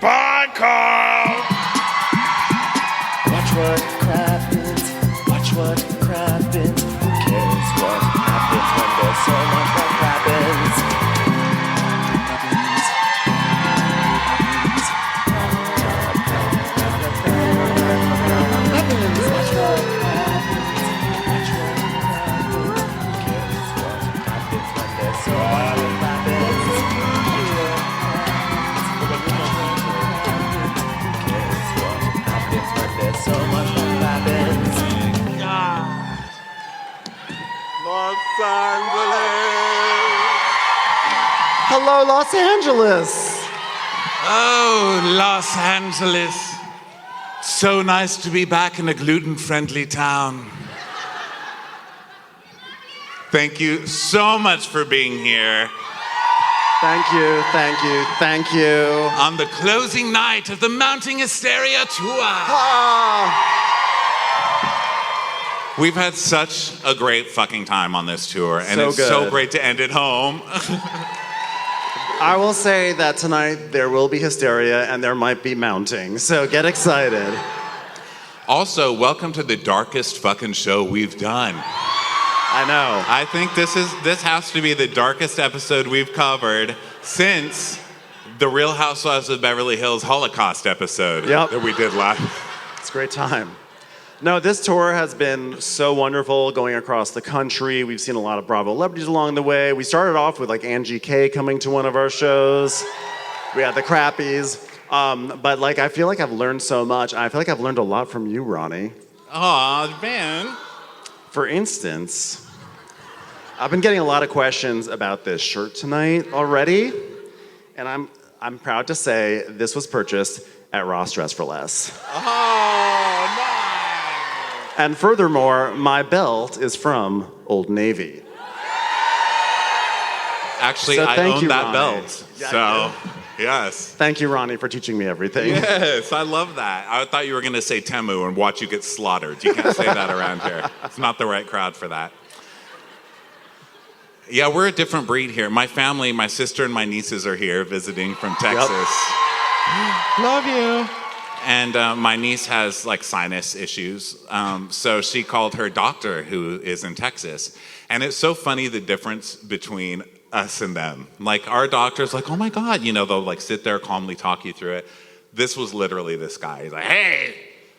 podcast. Watch what crappens. Watch what crappens. Who cares what happens when there's so much that crappens? Los Angeles. Hello, Los Angeles. Oh, Los Angeles. So nice to be back in a gluten-friendly town. Thank you so much for being here. Thank you, thank you, thank you. On the closing night of the Mounting Hysteria tour. We've had such a great fucking time on this tour, and So it's good. so great to end it home. I will say that tonight there will be hysteria and there might be mounting, so get excited. Also, welcome to the darkest fucking show we've done. I know. I think this has to be the darkest episode we've covered since the Real Housewives of Beverly Hills Holocaust episode that we did live. It's a great time. No, this tour has been so wonderful going across the country. We've seen a lot of Bravo celebrities along the way. We started off with like Angie K coming to one of our shows. We had the Crappies. But like, I feel like I've learned so much. I feel like I've learned a lot from you, Ronnie. Aw, man. For instance, I've been getting a lot of questions about this shirt tonight already. And I'm proud to say this was purchased at Ross Dress for Less. Oh, nice. And furthermore, my belt is from Old Navy. Actually, So I thank own you, that Ronnie. belt. Yeah, So, yes. Thank you, Ronnie, for teaching me everything. Yes, I love that. I thought you were going to say Temu and watch you get slaughtered. You can't say that around here. It's not the right crowd for that. Yeah, we're a different breed here. My family, my sister and my nieces are here visiting from Texas. Love you. And my niece has like sinus issues. So she called her doctor who is in Texas. And it's so funny the difference between us and them. Like our doctor's like, oh my God, you know, they'll like sit there, calmly talk you through it. This was literally this guy. He's like, hey,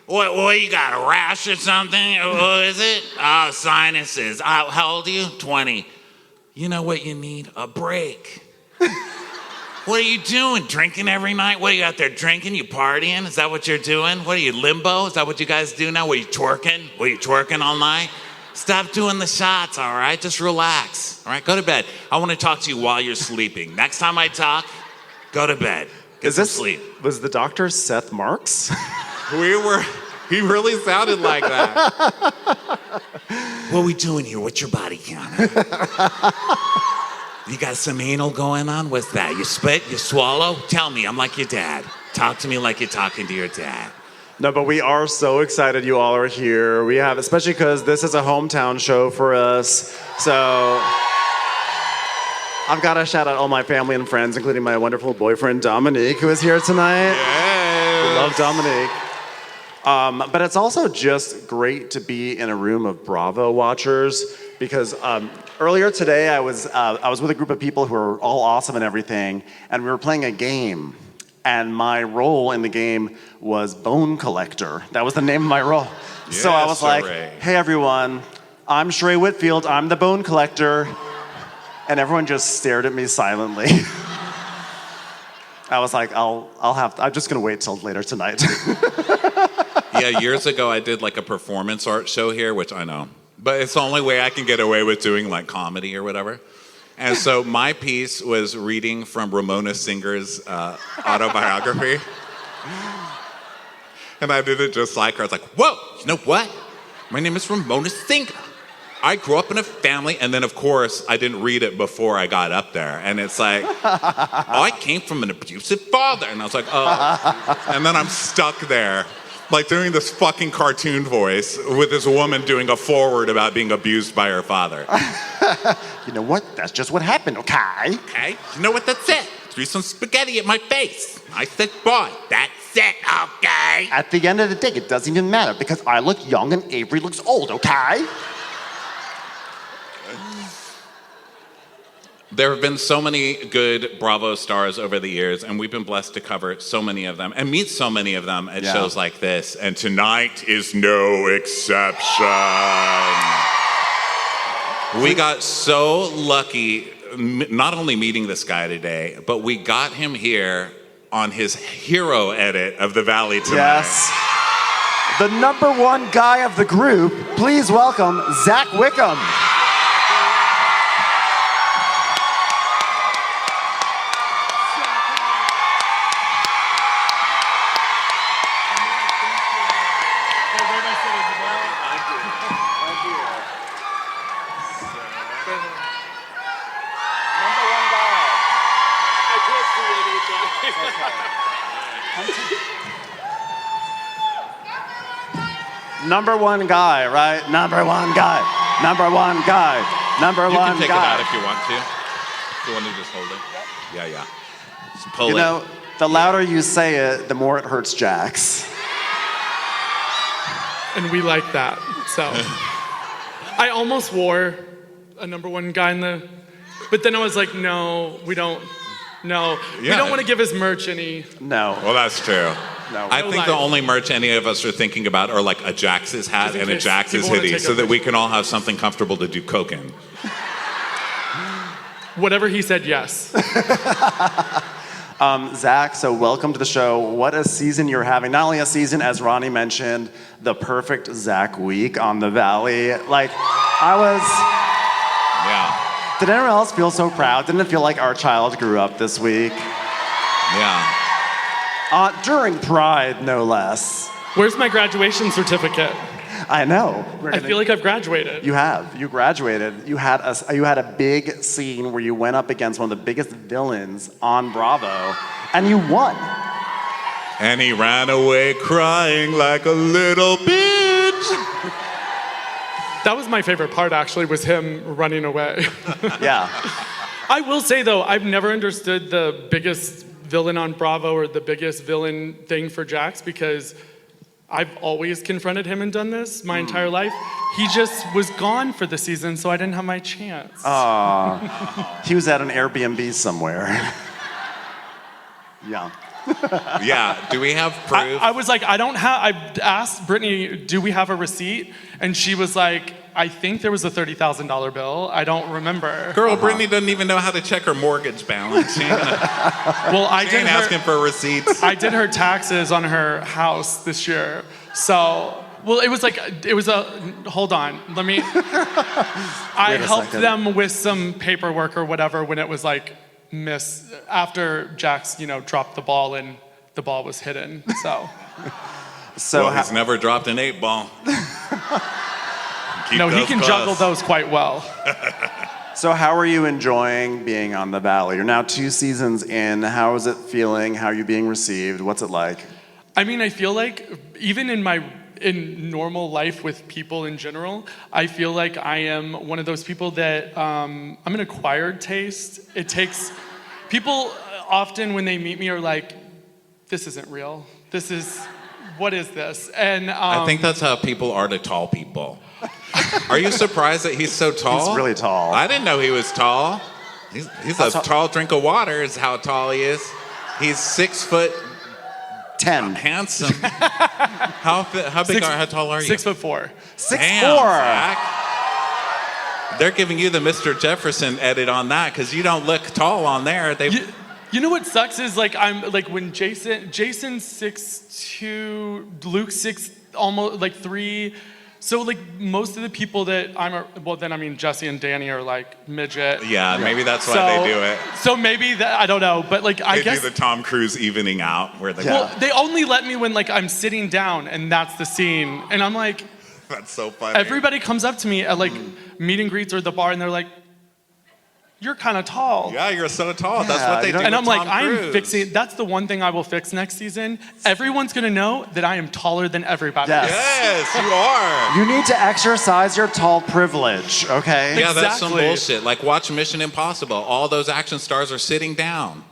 what you got, a rash or something? What is it? Oh, sinuses. How old are you? 20. You know what you need? A break. What are you doing? Drinking every night? What are you out there drinking? You partying? Is that what you're doing? What are you, limbo? Is that what you guys do now? What are you twerking? What are you twerking all night? Stop doing the shots, all right? Just relax, all right? Go to bed. I want to talk to you while you're sleeping. Next time I talk, go to bed. Get some sleep. Was the doctor Seth Marks? He really sounded like that. What are we doing here? What's your body count? You got some anal going on? What's that? You spit? You swallow? Tell me. I'm like your dad. Talk to me like you're talking to your dad. No, but we are so excited you all are here. We have, especially because this is a hometown show for us. So I've got to shout out all my family and friends, including my wonderful boyfriend, Dominique, who is here tonight. Yes. We love Dominique. But it's also just great to be in a room of Bravo watchers because earlier today I was with a group of people who are all awesome and everything, and we were playing a game. And my role in the game was Bone Collector. That was the name of my role. Yes, so I was like, Sheree. hey everyone, I'm Sheree Whitfield, I'm the Bone Collector. And everyone just stared at me silently. I was like, I'm just gonna wait till later tonight. Yeah, years ago I did like a performance art show here, which I know. But it's the only way I can get away with doing like comedy or whatever. And so my piece was reading from Ramona Singer's autobiography. And I did it just like her. I was like, whoa, you know what? My name is Ramona Singer. I grew up in a family, and then of course I didn't read it before I got up there. And it's like, I came from an abusive father. And I was like, oh. And then I'm stuck there, like doing this fucking cartoon voice with this woman doing a forward about being abused by her father. You know what? That's just what happened, okay? Okay, you know what, that's it. That's threw some spaghetti at my face. I said, boy, that's it, okay? At the end of the day, it doesn't even matter because I look young and Avery looks old, okay? There have been so many good Bravo stars over the years, and we've been blessed to cover so many of them and meet so many of them at shows like this. And tonight is no exception. We got so lucky not only meeting this guy today, but we got him here on his hero edit of The Valley tonight. Yes. The number one guy of the group, please welcome Zack Wickham. Number one guy, right? Number one guy. Number one guy. Number one guy. You can take it out if you want to. If you want to just hold it. Yeah. Just pull it. You know, the louder you say it, the more it hurts Jax. And we like that. So I almost wore a number one guy but then I was like, no, we don't. No, we don't want to give his merch any. No. Well, that's true. No. I think the only merch any of us are thinking about are like a Jax's hat and a Jax's hoodie so that we can all have something comfortable to do coke in. Whatever he said, yes. Zack, so welcome to the show. What a season you're having. Not only a season, as Ronnie mentioned, the perfect Zack week on the Valley. Like, Yeah. Did anyone else feel so proud? Didn't it feel like our child grew up this week? Yeah. During Pride, no less. Where's my graduation certificate? I know. I feel like I've graduated. You have. You graduated. You had a big scene where you went up against one of the biggest villains on Bravo, and you won. And he ran away crying like a little bitch. That was my favorite part, actually, was him running away. Yeah. I will say, though, I've never understood the biggest villain on Bravo or the biggest villain thing for Jax because I've always confronted him and done this my entire life. He just was gone for the season, so I didn't have my chance. He was at an Airbnb somewhere. Yeah. Yeah, do we have proof? I was like, I asked Brittany, do we have a receipt? And she was like, I think there was a $30,000 bill. I don't remember. Girl, Brittany doesn't even know how to check her mortgage balance. She ain't asking for receipts. I did her taxes on her house this year. So, well, hold on, let me, I helped them with some paperwork or whatever when it was like, after Jax, dropped the ball and the ball was hidden. So he's never dropped an 8 ball. No, he can juggle those quite well. So how are you enjoying being on the Valley? You're now 2 seasons in. How is it feeling? How are you being received? What's it like? I mean, I feel like even in normal life with people in general, I feel like I am one of those people that I'm an acquired taste. It takes people often when they meet me are like, this isn't real. What is this? And I think that's how people are to tall people. Are you surprised that he's so tall? He's really tall. I didn't know he was tall. He's a tall drink of water is how tall he is. He's 6'10". Handsome. How tall are you? 6'4". 6'4". Zach. They're giving you the Mr. Jefferson edit on that because you don't look tall on there. You know what sucks is I'm when Jason's 6'2", Luke's 6 almost 3. So most of the people that Jesse and Danny are midget. Yeah, maybe that's why they do it. So maybe that, I don't know, but I guess they do the Tom Cruise evening out where they. Well, they only let me when I'm sitting down and that's the scene, and I'm like. That's so funny. Everybody comes up to me at meet and greets or the bar, and they're like, "You're kind of tall." Yeah, you're so tall. Yeah, that's what they do. And I'm with like, Tom Cruise. I'm fixing. That's the one thing I will fix next season. Everyone's gonna know that I am taller than everybody. Yes, you are. You need to exercise your tall privilege, okay? Yeah, that's some bullshit. Watch Mission Impossible. All those action stars are sitting down.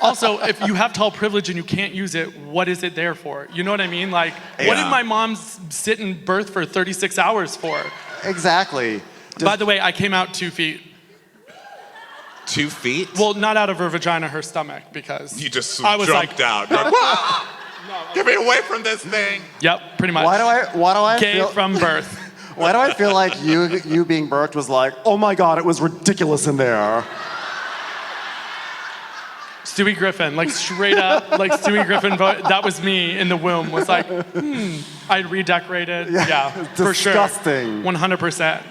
Also, if you have tall privilege and you can't use it, what is it there for? You know what I mean? Like, what did my mom sit in birth for 36 hours for? Exactly. By the way, I came out 2 feet. 2 feet? Well, not out of her vagina, her stomach, because You just I was jumped like, out. You're like, "Wah! Get me away from this thing. Yep, pretty much. Why do I Gay feel from birth. Why do I feel like you being birthed was like, oh my God, it was ridiculous in there. Stewie Griffin, like straight up, like Stewie Griffin, that was me in the womb, was like, I redecorated. Yeah, for sure. Disgusting. 100%.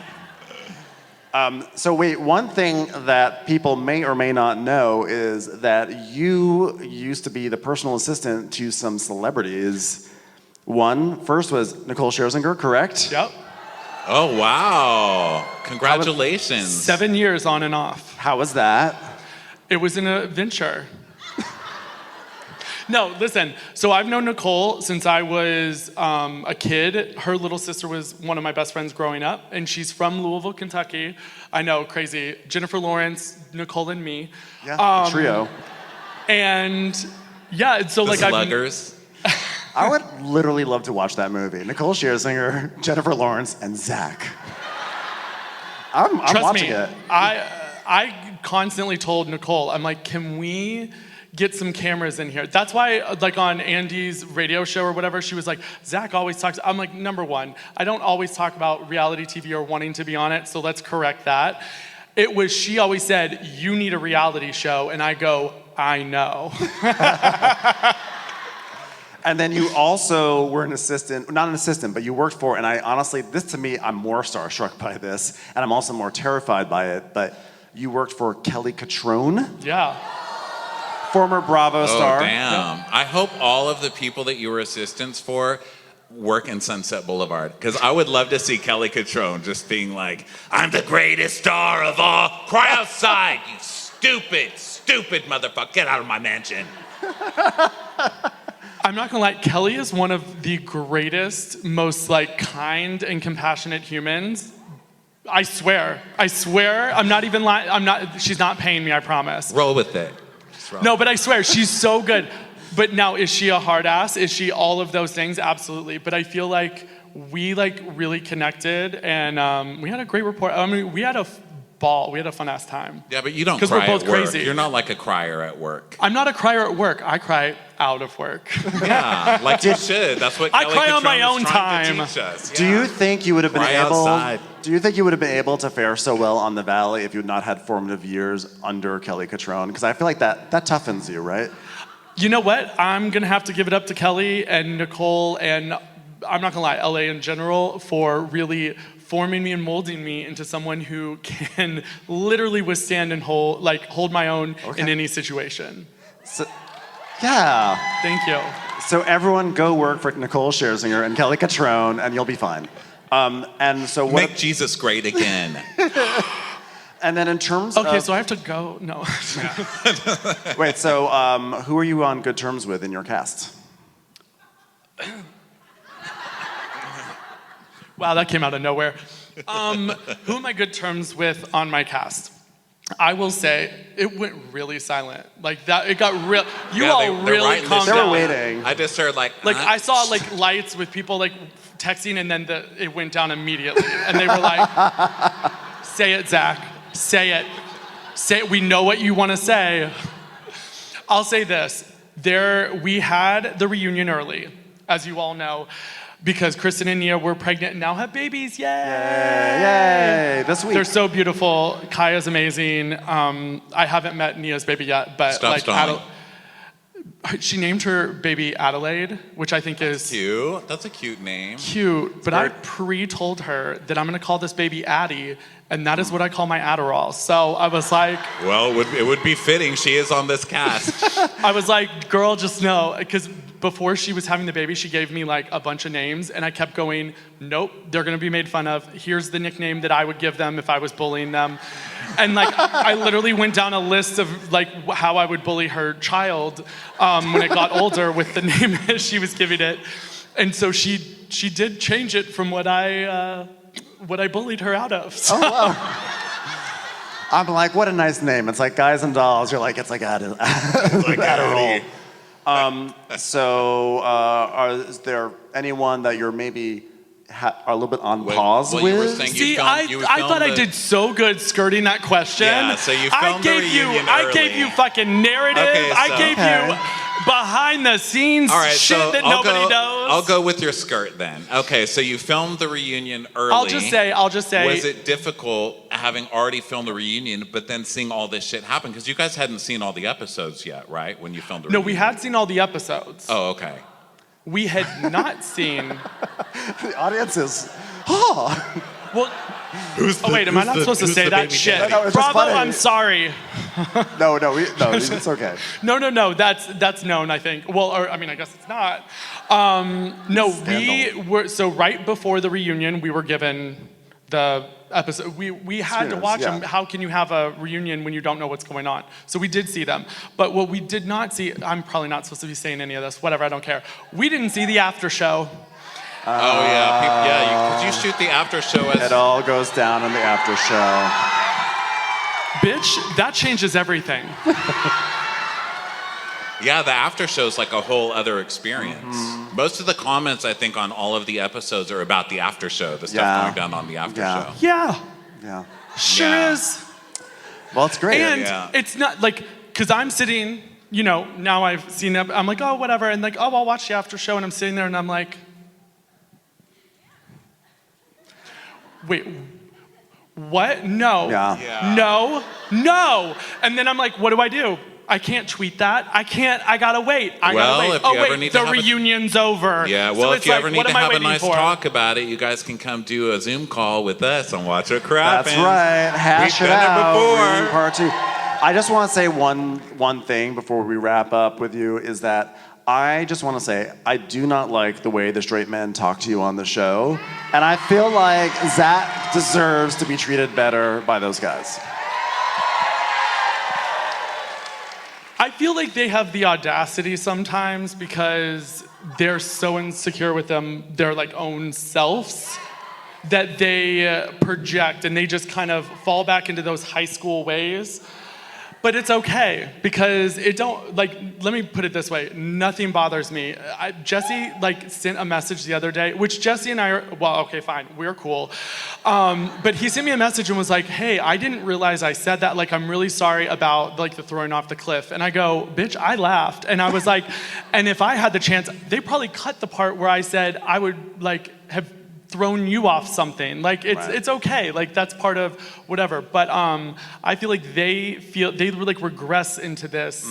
So wait, one thing that people may or may not know is that you used to be the personal assistant to some celebrities. First was Nicole Scherzinger, correct? Yep. Oh, wow. Congratulations. 7 years on and off. How was that? It was an adventure. No, listen. So I've known Nicole since I was a kid. Her little sister was one of my best friends growing up, and she's from Louisville, Kentucky. I know, crazy. Jennifer Lawrence, Nicole, and me. Yeah, a trio. And yeah, so The like Sluggers. I would literally love to watch that movie. Nicole Scherzinger, Jennifer Lawrence, and Zack. I'm Trust watching me, it. I constantly told Nicole, I'm like, can we get some cameras in here? That's why, like on Andy's radio show or whatever, she was like, Zack always talks. I'm like, number one, I don't always talk about reality TV or wanting to be on it, so let's correct that. She always said, you need a reality show, and I go, I know. And then you also were an assistant, not an assistant, but you worked for, and I honestly, this to me, I'm more starstruck by this, and I'm also more terrified by it, but you worked for Kelly Catrone, Yeah. former Bravo star. Oh, damn. I hope all of the people that you were assistants for work in Sunset Boulevard, because I would love to see Kelly Catrone just being like, I'm the greatest star of all. Cry outside, you stupid motherfucker. Get out of my mansion. I'm not gonna lie, Kelly is one of the greatest, most like kind and compassionate humans. I swear, I'm not even lying, she's not paying me, I promise. Roll with it. No, but I swear, she's so good. But now, is she a hard ass? Is she all of those things? Absolutely. But I feel like we like really connected, and we had a great rapport. I mean, we had a ball. We had a fun ass time. Yeah, but you don't 'Cause cry we're both at work. crazy. You're not like a crier at work. I'm not a crier at work. I cry out of work. Yeah, like you should. That's what I Kelly cry on my Catrone own is trying to time. teach us. Do Yeah. you think you would have been Cry able? outside. Do you think you would have been able to fare so well on the Valley if you had not had formative years under Kelly Catrone? Because I feel like that toughens you, right? You know what? I'm gonna have to give it up to Kelly and Nicole, and I'm not gonna lie, LA in general, for really forming me and molding me into someone who can literally withstand and hold my own in any situation. So, yeah. Thank you. So everyone go work for Nicole Scherzinger and Kelly Catrone, and you'll be fine. And so what? Make Jesus great again. And then in terms Okay, of so I have to go. No. wait, so who are you on good terms with in your cast? Wow, that came out of nowhere. Who am I good terms with on my cast? I will say it went really silent. Like that, it got real. You Yeah, all they're really right calmed They were down. waiting. I just heard like I saw like lights with people like texting, and then it went down immediately, and they were like, "Say it, Zack. Say it. Say it. We know what you want to say." I'll say this: we had the reunion early, as you all know, because Kristen and Nia were pregnant and now have babies. Yay! Yay! This week. They're so beautiful. Kaya's amazing. I haven't met Nia's baby yet, but Stop like stalling. she named her baby Adelaide, which I think is cute. That's a cute name. cute. But I pre-told her that I'm gonna call this baby Addie, and that is what I call my Adderall. So I was like, Well, it would be fitting. She is on this cast. I was like, girl, just know, because before she was having the baby, she gave me like a bunch of names, and I kept going, nope, they're gonna be made fun of. Here's the nickname that I would give them if I was bullying them. And like, I literally went down a list of like how I would bully her child when it got older with the name that she was giving it. And so she did change it from what I bullied her out of. So. Oh, wow. I'm like, what a nice name. It's like Guys and Dolls. You're like, it's like Adderall. Is there anyone that you're maybe are a little bit on pause with? You were saying I thought I did so good skirting that question. Yeah, so you filmed the reunion early. I gave you fucking narrative. Okay, I gave you behind the scenes shit that nobody knows. I'll go with your skirt then. Okay, so you filmed the reunion early. I'll just say. Was it difficult having already filmed the reunion, but then seeing all this shit happen? Because you guys hadn't seen all the episodes yet, right? When you filmed the reunion. No, we had seen all the episodes. Oh, okay. We had not seen. The audience is, Well, wait, am I not supposed to say that shit? No, it's Bravo, just funny. I'm sorry. No, it's okay. No, that's known, I think. Well, or I mean, I guess it's not. No, we were, so right before the reunion, we were given the episode. We had to watch them. How can you have a reunion when you don't know what's going on? So we did see them. But what we did not see, I'm probably not supposed to be saying any of this, whatever, I don't care. We didn't see the after show. Oh yeah, because you shoot the after show as... It all goes down in the after show. Bitch, that changes everything. Yeah, the after show's like a whole other experience. Mm-hmm. Most of the comments, I think, on all of the episodes are about the after show, the stuff going down on the after show. Yeah. Sure is. Well, it's great. And it's not like, because I'm sitting, now I've seen it, I'm like, oh, whatever, and like, oh, I'll watch the after show, and I'm sitting there and I'm like, wait, what? No. No. And then I'm like, what do? I can't tweet that. I gotta wait. If you ever need the reunion's over. Yeah, well, if you ever need to have a nice talk about it, you guys can come do a Zoom call with us and watch it Crappens. That's right. Hash it out. Before. Part 2. I just want to say one thing before we wrap up with you is that I just want to say I do not like the way the straight men talk to you on the show, and I feel like Zack deserves to be treated better by those guys. I feel like they have the audacity sometimes because they're so insecure with their like own selves that they project and they just kind of fall back into those high school ways. But it's okay because let me put it this way. Nothing bothers me. Jesse sent a message the other day, which Jesse and I are, well, okay, fine. We're cool. But he sent me a message and was like, hey, I didn't realize I said that. Like, I'm really sorry about the throwing off the cliff. And I go, bitch, I laughed. And I was like, and if I had the chance, they probably cut the part where I said I would have thrown you off something. It's okay. That's part of whatever. But I feel like they regress into this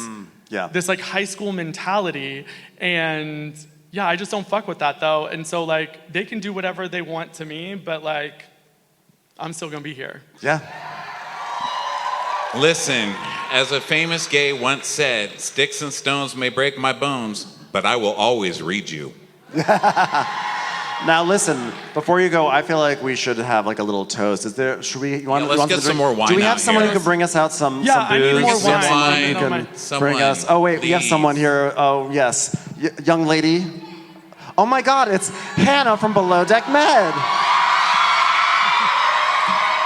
this high school mentality. And yeah, I just don't fuck with that though. And so they can do whatever they want to me, but I'm still gonna be here. Yeah. Listen, as a famous gay once said, sticks and stones may break my bones, but I will always read you. Now listen, before you go, I feel like we should have a little toast. Is there? Should we? Let's get some more wine. Do we have someone who can bring us out some? Yeah, some booze? I need more wine. Someone who can bring us. Oh wait, we have someone here. Oh yes, young lady. Oh my God, it's Hannah from Below Deck Med.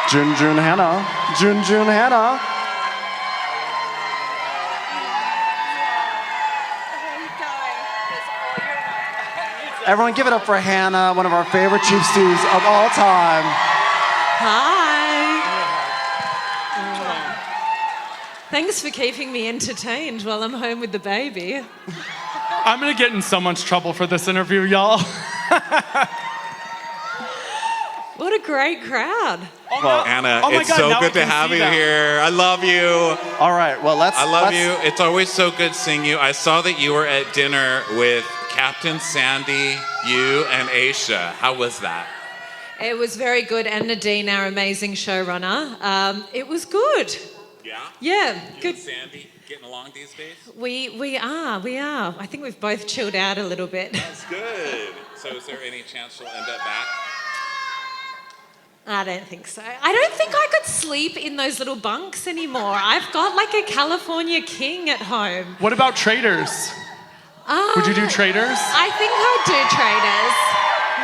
Jun Hannah. Jun Hannah. Everyone give it up for Hannah, one of our favorite Chief Stews of all time. Hi. Thanks for keeping me entertained while I'm home with the baby. I'm gonna get in so much trouble for this interview, y'all. What a great crowd. Well, Anna, it's God, so good to have you here. I love you. All right, well, I love you. It's always so good seeing you. I saw that you were at dinner with Captain Sandy, you, and Aisha. How was that? It was very good, and Nadine, our amazing showrunner. It was good. Yeah? Yeah, you good. And Sandy getting along these days? We are. I think we've both chilled out a little bit. That's good. So is there any chance she'll end up back? I don't think so. I don't think I could sleep in those little bunks anymore. I've got a California king at home. What about Traders? Would you do Traders? I think I'd do Traders.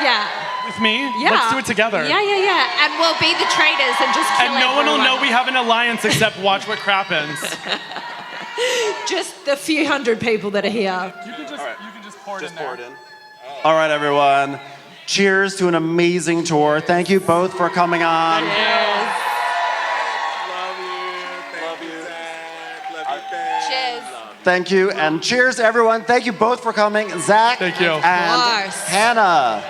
Yeah. With me? Yeah. Let's do it together. Yeah. And we'll be the traitors and just kill And no one will everyone. know we have an alliance except watch what crappens. Just the few hundred people that are here. You can just pour it in there. All right, everyone. Cheers to an amazing tour. Thank you both for coming on. Cheers. Thank you, and cheers to everyone. Thank you both for coming. Zach Thank you. and course. Hannah.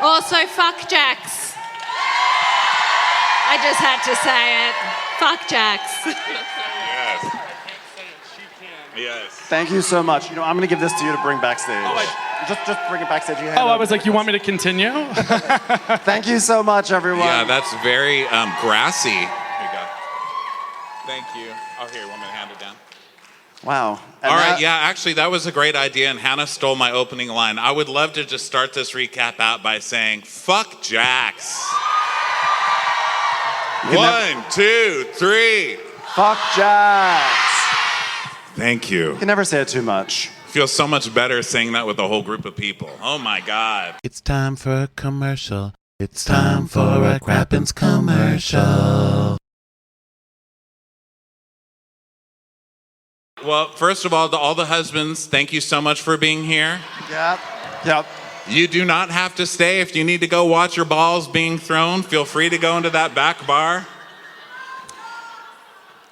Also, fuck Jax. I just had to say it. Fuck Jax. Yes. Thank you so much. I'm going to give this to you to bring backstage. Just bring it backstage. Oh, I was like, you want me to continue? Thank you so much, everyone. Yeah, that's very grassy. Here you go. Thank you. Oh, here, you want me to hand it down? Wow. And All right, yeah, actually, that was a great idea, and Hannah stole my opening line. I would love to just start this recap out by saying, fuck Jax. 1, 2, 3. Fuck Jax. Thank you. You can never say it too much. Feels so much better saying that with a whole group of people. Oh my God. It's time for a commercial. It's time for a Crappens commercial. Well, first of all, to all the husbands, thank you so much for being here. Yep. You do not have to stay. If you need to go watch your balls being thrown, feel free to go into that back bar.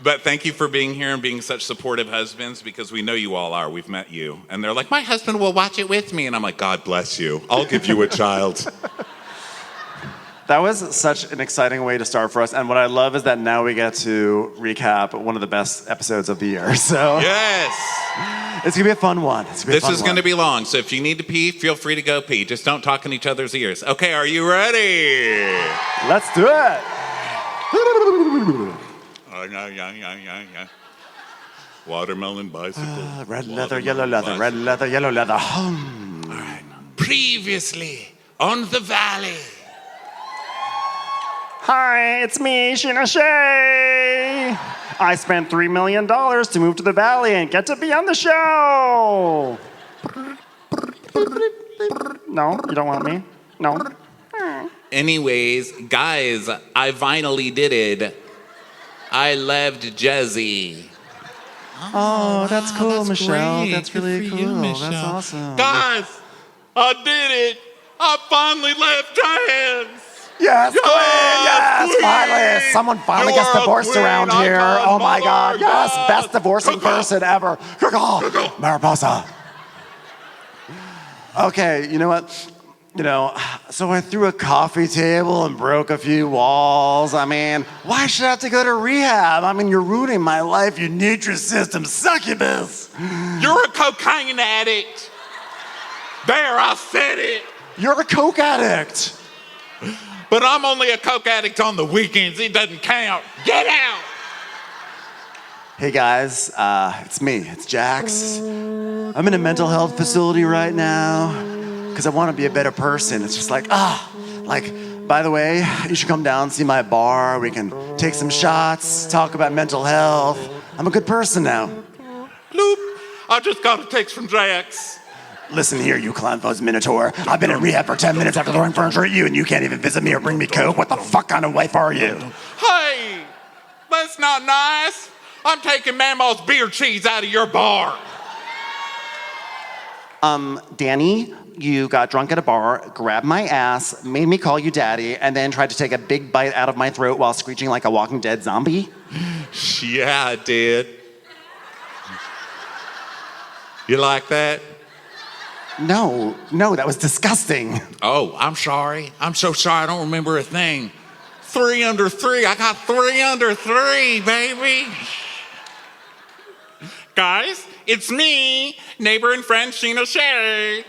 But thank you for being here and being such supportive husbands, because we know you all are. We've met you. And they're like, my husband will watch it with me. And I'm like, God bless you. I'll give you a child. That was such an exciting way to start for us. And what I love is that now we get to recap one of the best episodes of the year. So Yes. it's going to be a fun one. This is going to be long. So if you need to pee, feel free to go pee. Just don't talk in each other's ears. Okay, are you ready? Let's do it. Watermelon bicycle. Red leather, yellow leather, red leather, yellow leather. All right. Previously on the valley. Hi, it's me, Sheena Shea. I spent $3 million to move to the valley and get to be on the show. No, you don't want me? No. Anyways, guys, I finally did it. I loved Jezzy. Oh, that's cool, that's Michelle. great. That's really Good for cool. you, That's Michelle. awesome. Guys, I did it. I finally left hands. Yes, Queen! Yes, Queen! finally! Someone finally You're gets divorced a queen, around I'm here. a Oh my mother, God! Yes, yes. best divorcing person ever. Mariposa. Okay, you know what? So I threw a coffee table and broke a few walls. I mean, why should I have to go to rehab? I mean, you're ruining my life, you Nutrisystem succubus. You're a cocaine addict. There, I said it. You're a coke addict. But I'm only a coke addict on the weekends. It doesn't count. Get out. Hey guys, it's me, it's Jax. I'm in a mental health facility right now because I want to be a better person. It's just like, by the way, you should come down, see my bar. We can take some shots, talk about mental health. I'm a good person now. Bloop. I just got a text from Jax. Listen here, you clown-nosed minotaur. I've been in rehab for 10 minutes after throwing furniture at you, and you can't even visit me or bring me coke. What the fuck kind of wife are you? Hey, that's not nice. I'm taking Mama's beer cheese out of your bar. Danny, you got drunk at a bar, grabbed my ass, made me call you daddy, and then tried to take a big bite out of my throat while screeching like a Walking Dead zombie? Yeah, I did. You like that? No, that was disgusting. Oh, I'm sorry. I'm so sorry. I don't remember a thing. 3 under 3. I got 3 under 3, baby. Guys, it's me, neighbor and friend Sheena Shea.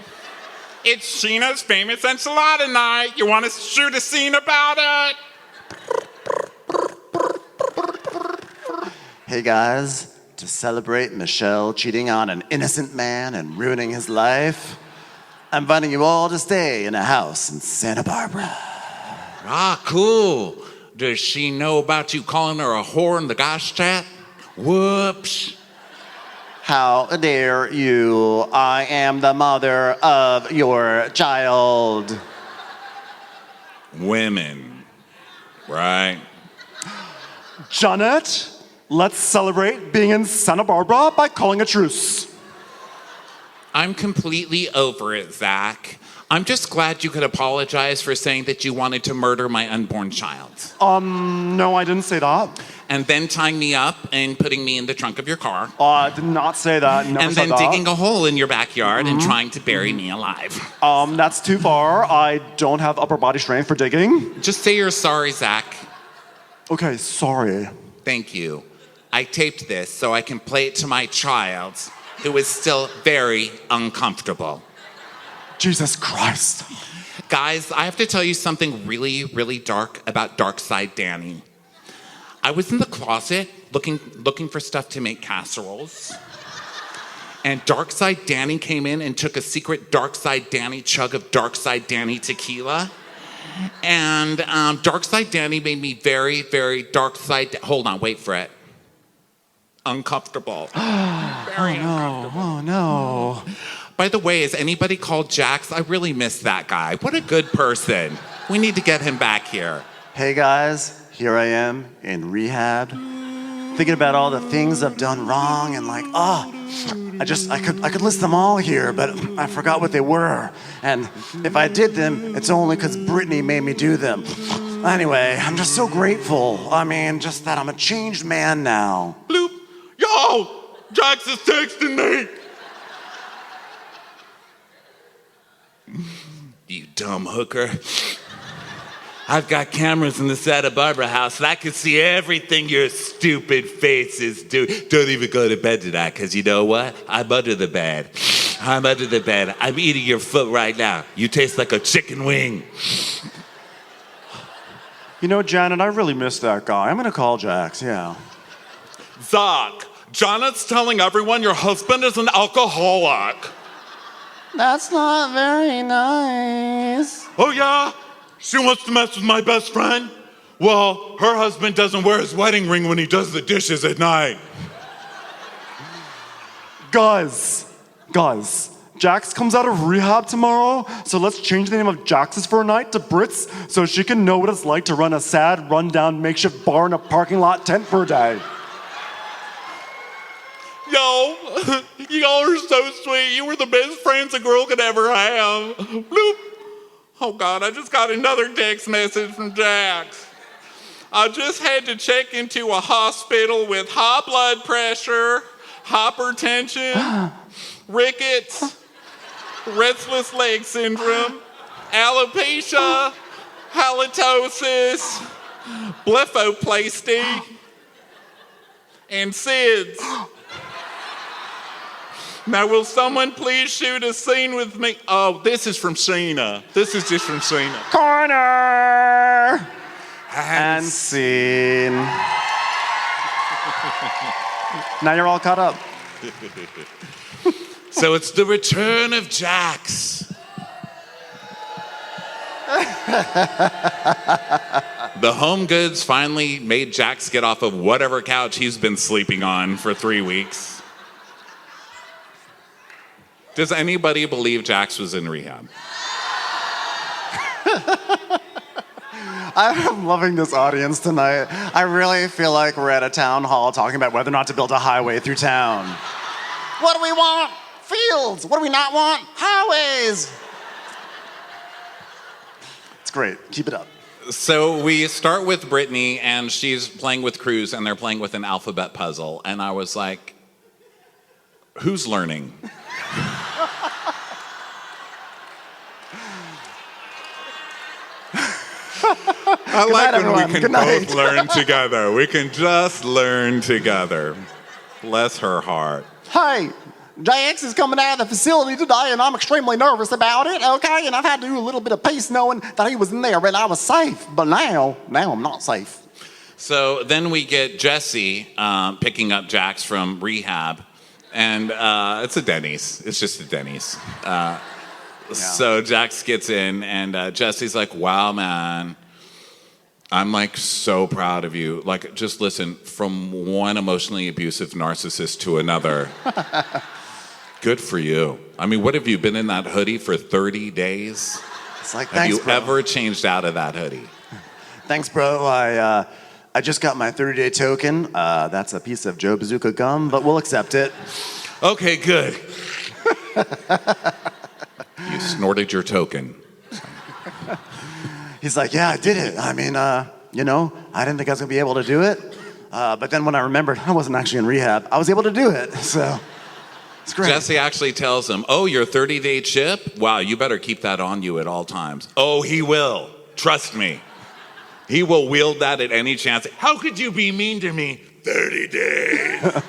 It's Sheena's famous enchilada night. You want to shoot a scene about it? Hey guys, to celebrate Michelle cheating on an innocent man and ruining his life, I'm inviting you all to stay in a house in Santa Barbara. Ah, cool. Does she know about you calling her a whore in the gosh chat? Whoops. How dare you? I am the mother of your child. women, right? Janet, let's celebrate being in Santa Barbara by calling a truce. I'm completely over it, Zach. I'm just glad you could apologize for saying that you wanted to murder my unborn child. No, I didn't say that. And then tying me up and putting me in the trunk of your car. I did not say that. Never and said then that. digging a hole in your backyard and trying to bury me alive. That's too far. I don't have upper body strength for digging. Just say you're sorry, Zach. Okay, sorry. Thank you. I taped this so I can play it to my child, who is still very uncomfortable. Jesus Christ. Guys, I have to tell you something really, really dark about Dark Side Danny. I was in the closet looking for stuff to make casseroles. And Dark Side Danny came in and took a secret Dark Side Danny chug of Dark Side Danny tequila. And Dark Side Danny made me very, very dark side. Hold on, wait for it. Uncomfortable. Very uncomfortable. Oh no. By the way, has anybody called Jax? I really miss that guy. What a good person. We need to get him back here. Hey guys, here I am in rehab, thinking about all the things I've done wrong and I could list them all here, but I forgot what they were. And if I did them, it's only because Brittany made me do them. Anyway, I'm just so grateful. I mean, just that I'm a changed man now. Bloop. Yo, Jax is texting me. You dumb hooker. I've got cameras in the Santa Barbara house and I can see everything your stupid faces do. Don't even go to bed tonight, because you know what? I'm under the bed. I'm under the bed. I'm eating your foot right now. You taste like a chicken wing. You know, Janet, I really miss that guy. I'm gonna call Jax, yeah. Zach, Janet's telling everyone your husband is an alcoholic. That's not very nice. Oh yeah? She wants to mess with my best friend? Well, her husband doesn't wear his wedding ring when he does the dishes at night. Guys, Jax comes out of rehab tomorrow, so let's change the name of Jax's for a night to Brits so she can know what it's like to run a sad, run-down makeshift bar in a parking lot tent for a day. Yo, y'all are so sweet. You were the best friends a girl could ever have. Bloop. Oh God, I just got another text message from Jax. I just had to check into a hospital with high blood pressure, hypertension, rickets, restless leg syndrome, alopecia, halitosis, blepharoplasty, and SIDS. Now, will someone please shoot a scene with me? Oh, this is from Sheena. This is just from Sheena. Corner! And scene. Now you're all caught up. So it's the return of Jax. The Home Goods finally made Jax get off of whatever couch he's been sleeping on for 3 weeks. Does anybody believe Jax was in rehab? I'm loving this audience tonight. I really feel like we're at a town hall talking about whether or not to build a highway through town. What do we want? Fields. What do we not want? Highways. It's great. Keep it up. So we start with Brittany, and she's playing with Cruz, and they're playing with an alphabet puzzle. And I was like, who's learning? I like when we can both learn together. We can just learn together. Bless her heart. Hey, Jax is coming out of the facility today, and I'm extremely nervous about it, okay? And I've had to do a little bit of peace knowing that he was in there and I was safe. But now I'm not safe. So then we get Jesse picking up Jax from rehab. And it's a Denny's. It's just a Denny's. So Jax gets in, and Jesse's like, wow, man. I'm like so proud of you. Like, just listen, from one emotionally abusive narcissist to another. Good for you. I mean, what have you been in that hoodie for 30 days? It's like, Have thanks, you bro. ever changed out of that hoodie? Thanks, bro. I just got my 30-day token. That's a piece of Joe Bazooka gum, but we'll accept it. Okay, good. You snorted your token. He's like, yeah, I did it. I mean, I didn't think I was going to be able to do it. But then when I remembered I wasn't actually in rehab, I was able to do it. So it's great. Jesse actually tells him, oh, your 30-day chip? Wow, you better keep that on you at all times. Oh, he will. Trust me. He will wield that at any chance. How could you be mean to me? 30 days.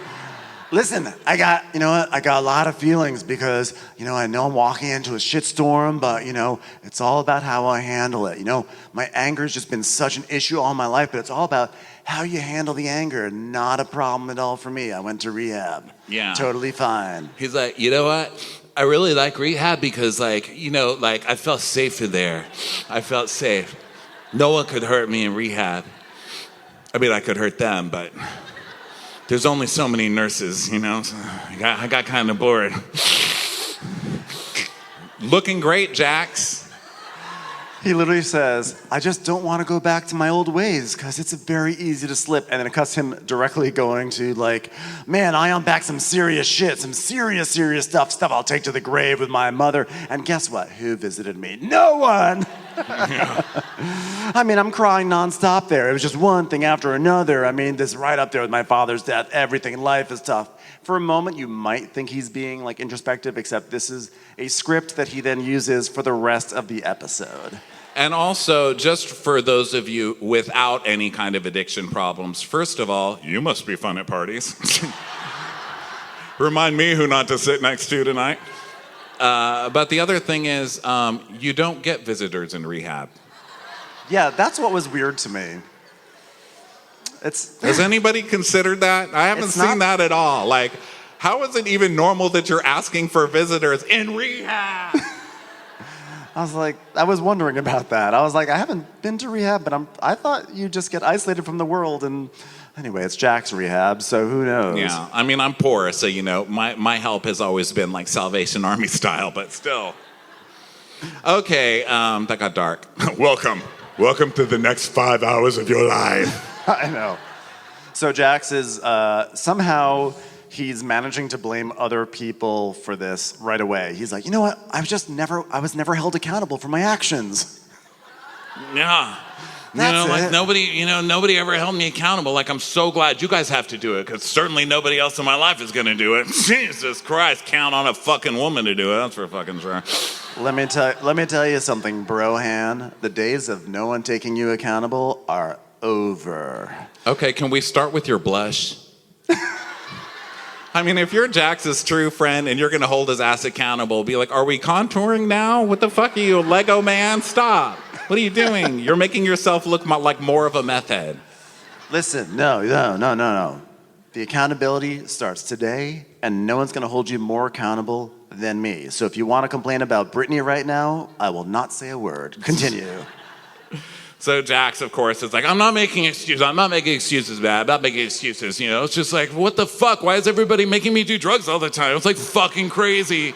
Listen, I got a lot of feelings because, I know I'm walking into a shitstorm, but, it's all about how I handle it. My anger's just been such an issue all my life, but it's all about how you handle the anger. Not a problem at all for me. I went to rehab. Yeah. Totally fine. He's like, you know what? I really like rehab because, I felt safe in there. I felt safe. No one could hurt me in rehab. I mean, I could hurt them, but there's only so many nurses, so I got kind of bored. Looking great, Jax. He literally says, I just don't want to go back to my old ways because it's very easy to slip. And then it cuts him directly going to man, I unpacked some serious shit, some serious stuff I'll take to the grave with my mother. And guess what? Who visited me? No one. Yeah. I mean, I'm crying nonstop there. It was just one thing after another. I mean, this right up there with my father's death. Everything in life is tough. For a moment, you might think he's being introspective, except this is a script that he then uses for the rest of the episode. And also, just for those of you without any kind of addiction problems, first of all, you must be fun at parties. Remind me who not to sit next to tonight. But the other thing is, you don't get visitors in rehab. Yeah, that's what was weird to me. Has anybody considered that? I haven't seen that at all. How is it even normal that you're asking for visitors in rehab? I was wondering about that. I was like, I haven't been to rehab, but I thought you just get isolated from the world. And anyway, it's Jack's rehab, so who knows? Yeah, I mean, I'm poor, so, my help has always been Salvation Army style, but still. Okay, that got dark. Welcome to the next 5 hours of your life. I know. So Jax is somehow he's managing to blame other people for this right away. He's like, you know what? I was never held accountable for my actions. Yeah. That's it. Nobody ever held me accountable. I'm so glad you guys have to do it, because certainly nobody else in my life is going to do it. Jesus Christ, count on a fucking woman to do it. That's for fucking sure. Let me tell you something, Brohan. The days of no one taking you accountable are over. Okay, can we start with your blush? I mean, if you're Jax's true friend and you're going to hold his ass accountable, be like, are we contouring now? What the fuck are you, a Lego man? Stop. What are you doing? You're making yourself look like more of a meth head. Listen, no. The accountability starts today, and no one's going to hold you more accountable than me. So if you want to complain about Brittany right now, I will not say a word. Continue. So Jax, of course, is like, I'm not making excuses, man. I'm not making excuses. It's just what the fuck? Why is everybody making me do drugs all the time? It's fucking crazy.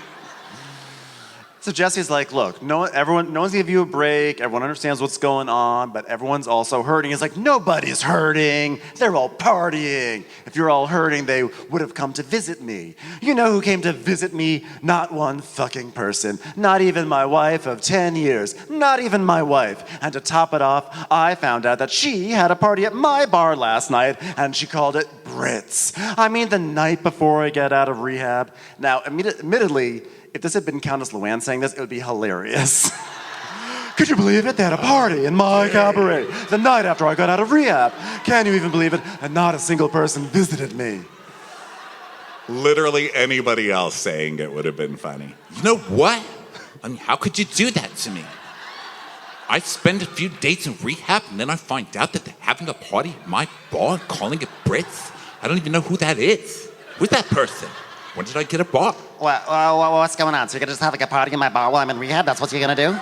So Jesse's like, look, no one's gonna give you a break. Everyone understands what's going on, but everyone's also hurting. He's like, nobody's hurting. They're all partying. If you're all hurting, they would have come to visit me. You know who came to visit me? Not one fucking person. Not even my wife of 10 years. Not even my wife. And to top it off, I found out that she had a party at my bar last night, and she called it Brits. I mean, the night before I get out of rehab. Now, admittedly, if this had been Countess Luann saying this, it would be hilarious. Could you believe it? They had a party in my cabaret the night after I got out of rehab. Can you even believe it? And not a single person visited me. Literally anybody else saying it would have been funny. You know what? I mean, how could you do that to me? I spend a few days in rehab, and then I find out that they're having a party at my bar and calling it Brits. I don't even know who that is. Who's that person? When did I get a bar? What's going on? So you're gonna just have a party in my bar while I'm in rehab? That's what you're gonna do?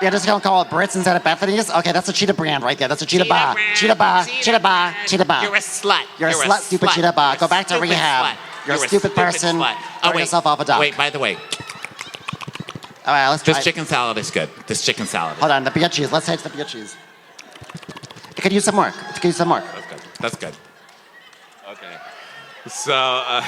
You're just gonna call it Brits instead of Bethany's? Okay, that's a cheetah brand right there. That's a cheetah bar. Cheetah bar. Cheetah bar. Cheetah bar. You're a slut. You're a slut, stupid cheetah bar. Go back to rehab. You're a stupid person. Slut. Throw yourself off a dock. Wait, by the way. All right, let's try. This chicken salad is good. This chicken salad. Hold on, the beer cheese. Let's taste the beer cheese. It could use some more. It could use some more. That's good. That's good. Okay. So,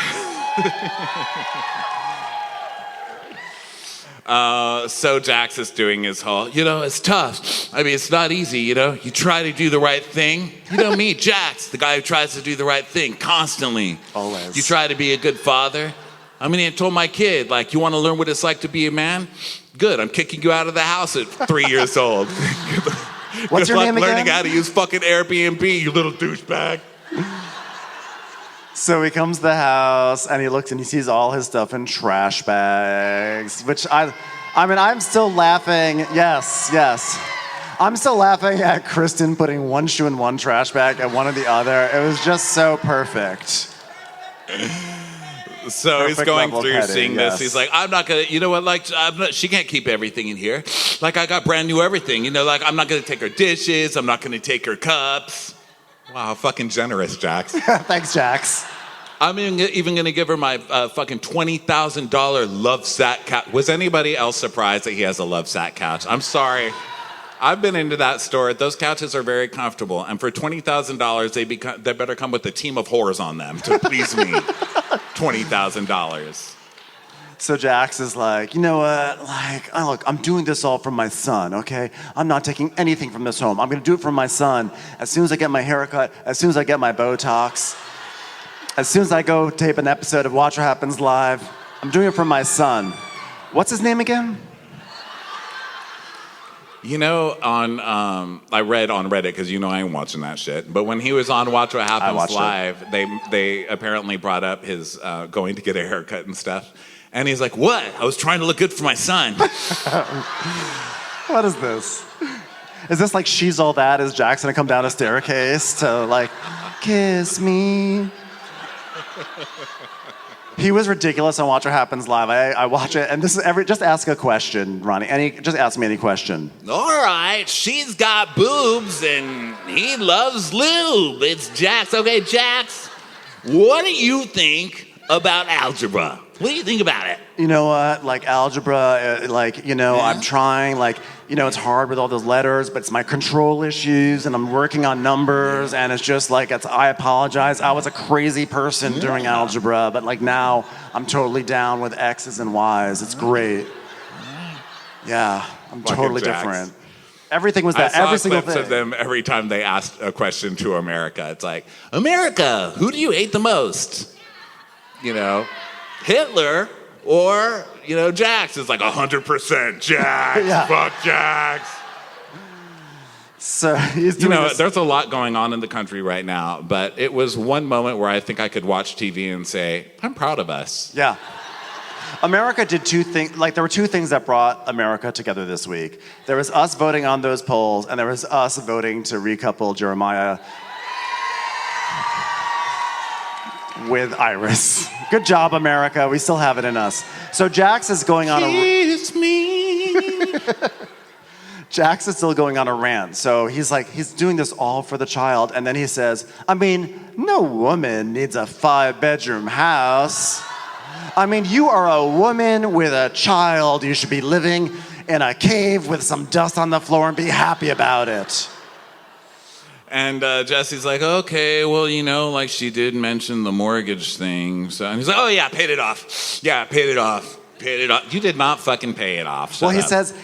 so Jax is doing his whole, it's tough. I mean, it's not easy, You try to do the right thing. You know me, Jax, the guy who tries to do the right thing constantly. Always. You try to be a good father. I mean, I told my kid, you want to learn what it's like to be a man? Good, I'm kicking you out of the house at 3 years old. What's your name again? Learning how to use fucking Airbnb, you little douchebag. So he comes to the house and he looks and he sees all his stuff in trash bags, which I'm still laughing. Yes. I'm still laughing at Kristen putting one shoe in one trash bag and one in the other. It was just so perfect. So Perfect he's going level through petting, seeing yes. this. He's like, I'm not gonna, she can't keep everything in here. I got brand new everything. I'm not gonna take her dishes. I'm not gonna take her cups. Wow, fucking generous, Jax. Thanks, Jax. I'm even gonna give her my fucking $20,000 Lovesac couch. Was anybody else surprised that he has a Lovesac couch? I'm sorry. I've been into that store. Those couches are very comfortable, and for $20,000, they better come with a team of whores on them to please me. $20,000. So Jax is like, you know what? Look, I'm doing this all for my son, okay? I'm not taking anything from this home. I'm gonna do it for my son. As soon as I get my haircut, as soon as I get my Botox, as soon as I go tape an episode of Watch What Happens Live, I'm doing it for my son. What's his name again? I read on Reddit, because I ain't watching that shit, but when he was on Watch What Happens Live, they apparently brought up his going to get a haircut and stuff. And he's like, what? I was trying to look good for my son. What is this? Is this like She's All That? Is Jax gonna come down a staircase to kiss me? He was ridiculous on Watch What Happens Live. I watch it, and this is just ask a question, Ronnie. Just ask me any question. All right, she's got boobs, and he loves lube. It's Jax. Okay, Jax, what do you think about algebra? What do you think about it? You know what? Algebra, I'm trying, it's hard with all those letters, but it's my control issues, and I'm working on numbers, and it's just I apologize. I was a crazy person during algebra, but now I'm totally down with X's and Y's. It's great. Yeah, I'm totally different. Everything was that. Every single thing. I saw clips of them every time they asked a question to America. It's like, America, who do you hate the most? Hitler or, Jax. Is 100% Jax. Yeah. Fuck Jax. So he's doing there's a lot going on in the country right now, but it was one moment where I think I could watch TV and say, I'm proud of us. Yeah. America did two things, there were two things that brought America together this week. There was us voting on those polls, and there was us voting to recouple Jeremiah with Iris. Good job, America. We still have it in us. So Jax is going on Kiss me. Jax is still going on a rant. So he's doing this all for the child. And then he says, no woman needs a 5-bedroom house. You are a woman with a child. You should be living in a cave with some dust on the floor and be happy about it. And Jesse's like, okay, well, she did mention the mortgage thing. So, and he's like, oh, yeah, paid it off. Yeah, paid it off. Paid it off. You did not fucking pay it off. Shut up.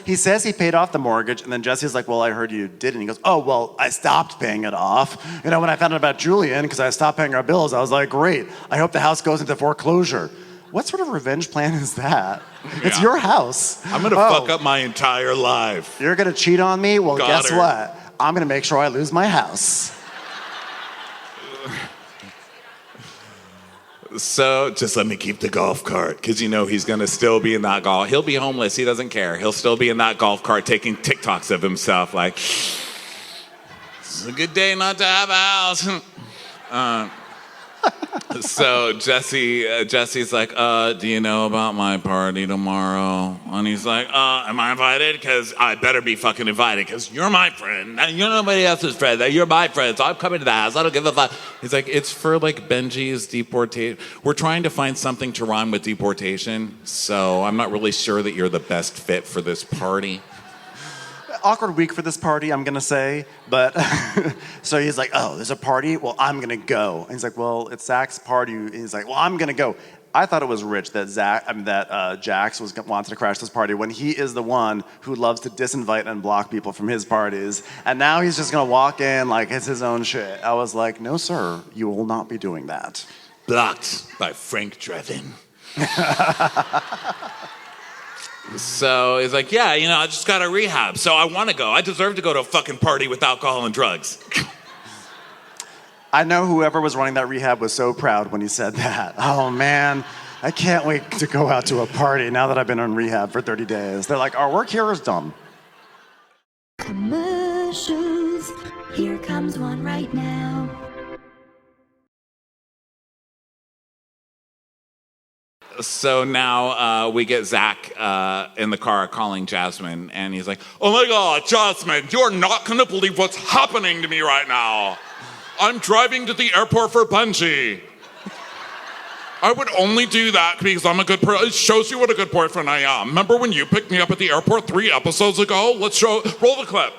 He says he paid off the mortgage, and then Jesse's like, well, I heard you didn't. He goes, oh, well, I stopped paying it off. When I found out about Julian, because I stopped paying our bills, I was like, great. I hope the house goes into foreclosure. What sort of revenge plan is that? Yeah. It's your house. I'm going to fuck up my entire life. You're going to cheat on me? Well, guess what? I'm going to make sure I lose my house. So just let me keep the golf cart, because he's going to still be in that golf. He'll be homeless. He doesn't care. He'll still be in that golf cart taking TikToks of himself it's a good day not to have a house. So Jesse's like, do you know about my party tomorrow? And he's like, am I invited? Because I better be fucking invited because you're my friend. And you're nobody else's friend. You're my friend. So I'm coming to the house. I don't give a fuck. He's like, it's for like Benji's deportation. We're trying to find something to rhyme with deportation. So I'm not really sure that you're the best fit for this party. Awkward week for this party, I'm gonna say, but so he's like, oh, there's a party? Well, I'm gonna go. And he's like, well, it's Zach's party. And he's like, well, I'm gonna go. I thought it was rich that Jax wanted to crash this party when he is the one who loves to disinvite and block people from his parties. And now he's just gonna walk in like it's his own shit. I was like, no, sir, you will not be doing that. Blocked by Frank Drebin. So he's like, yeah, I just got a rehab, so I want to go. I deserve to go to a fucking party with alcohol and drugs. I know whoever was running that rehab was so proud when he said that. Oh, man, I can't wait to go out to a party now that I've been on rehab for 30 days. They're like, our work here is done. Commercials. Here comes one right now. So now we get Zach in the car calling Jasmine, and he's like, oh my God, Jasmine, you're not going to believe what's happening to me right now. I'm driving to the airport for Bungie. I would only do that because I'm a good person. It shows you what a good boyfriend I am. Remember when you picked me up at the airport 3 episodes ago? Roll the clip.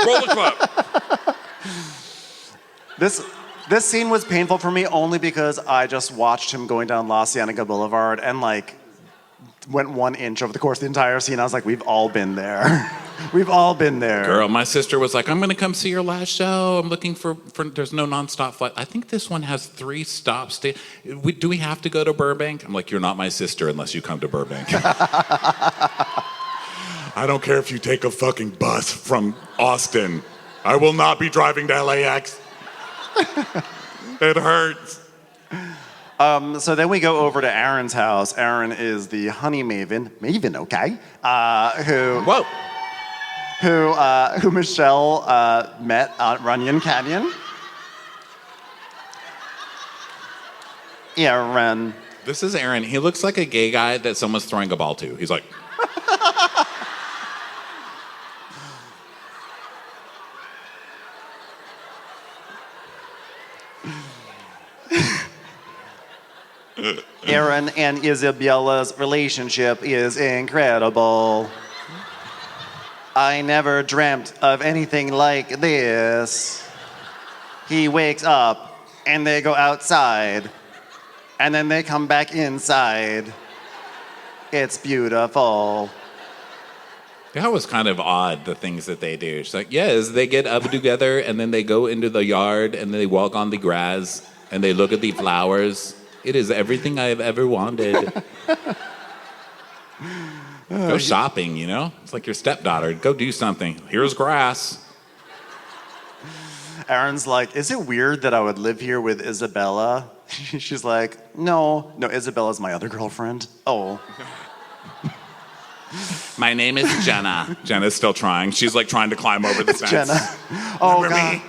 Roll the clip. This scene was painful for me only because I just watched him going down La Cienega Boulevard and like went 1 inch over the course of the entire scene. I was like, we've all been there. We've all been there. Girl, my sister was like, I'm going to come see your last show. I'm looking for there's no nonstop flight. I think this one has 3 stops. Do we have to go to Burbank? I'm like, you're not my sister unless you come to Burbank. I don't care if you take a fucking bus from Austin. I will not be driving to LAX. It hurts. So then we go over to Aaron's house. Aaron is the honey maven, okay? Who Michelle met at Runyon Canyon. Aaron. This is Aaron. He looks like a gay guy that someone's throwing a ball to. He's like... Aaron and Isabella's relationship is incredible. I never dreamt of anything like this. He wakes up and they go outside and then they come back inside. It's beautiful. That was kind of odd, the things that they do. She's like, yes, they get up together and then they go into the yard and they walk on the grass and they look at the flowers. It is everything I've ever wanted. Go shopping, It's like your stepdaughter. Go do something. Here's grass. Aaron's like, is it weird that I would live here with Isabella? She's like, no, Isabella's my other girlfriend. Oh. My name is Jenna. Jenna's still trying. She's like trying to climb over the fence. Jenna. Oh, Remember God. me?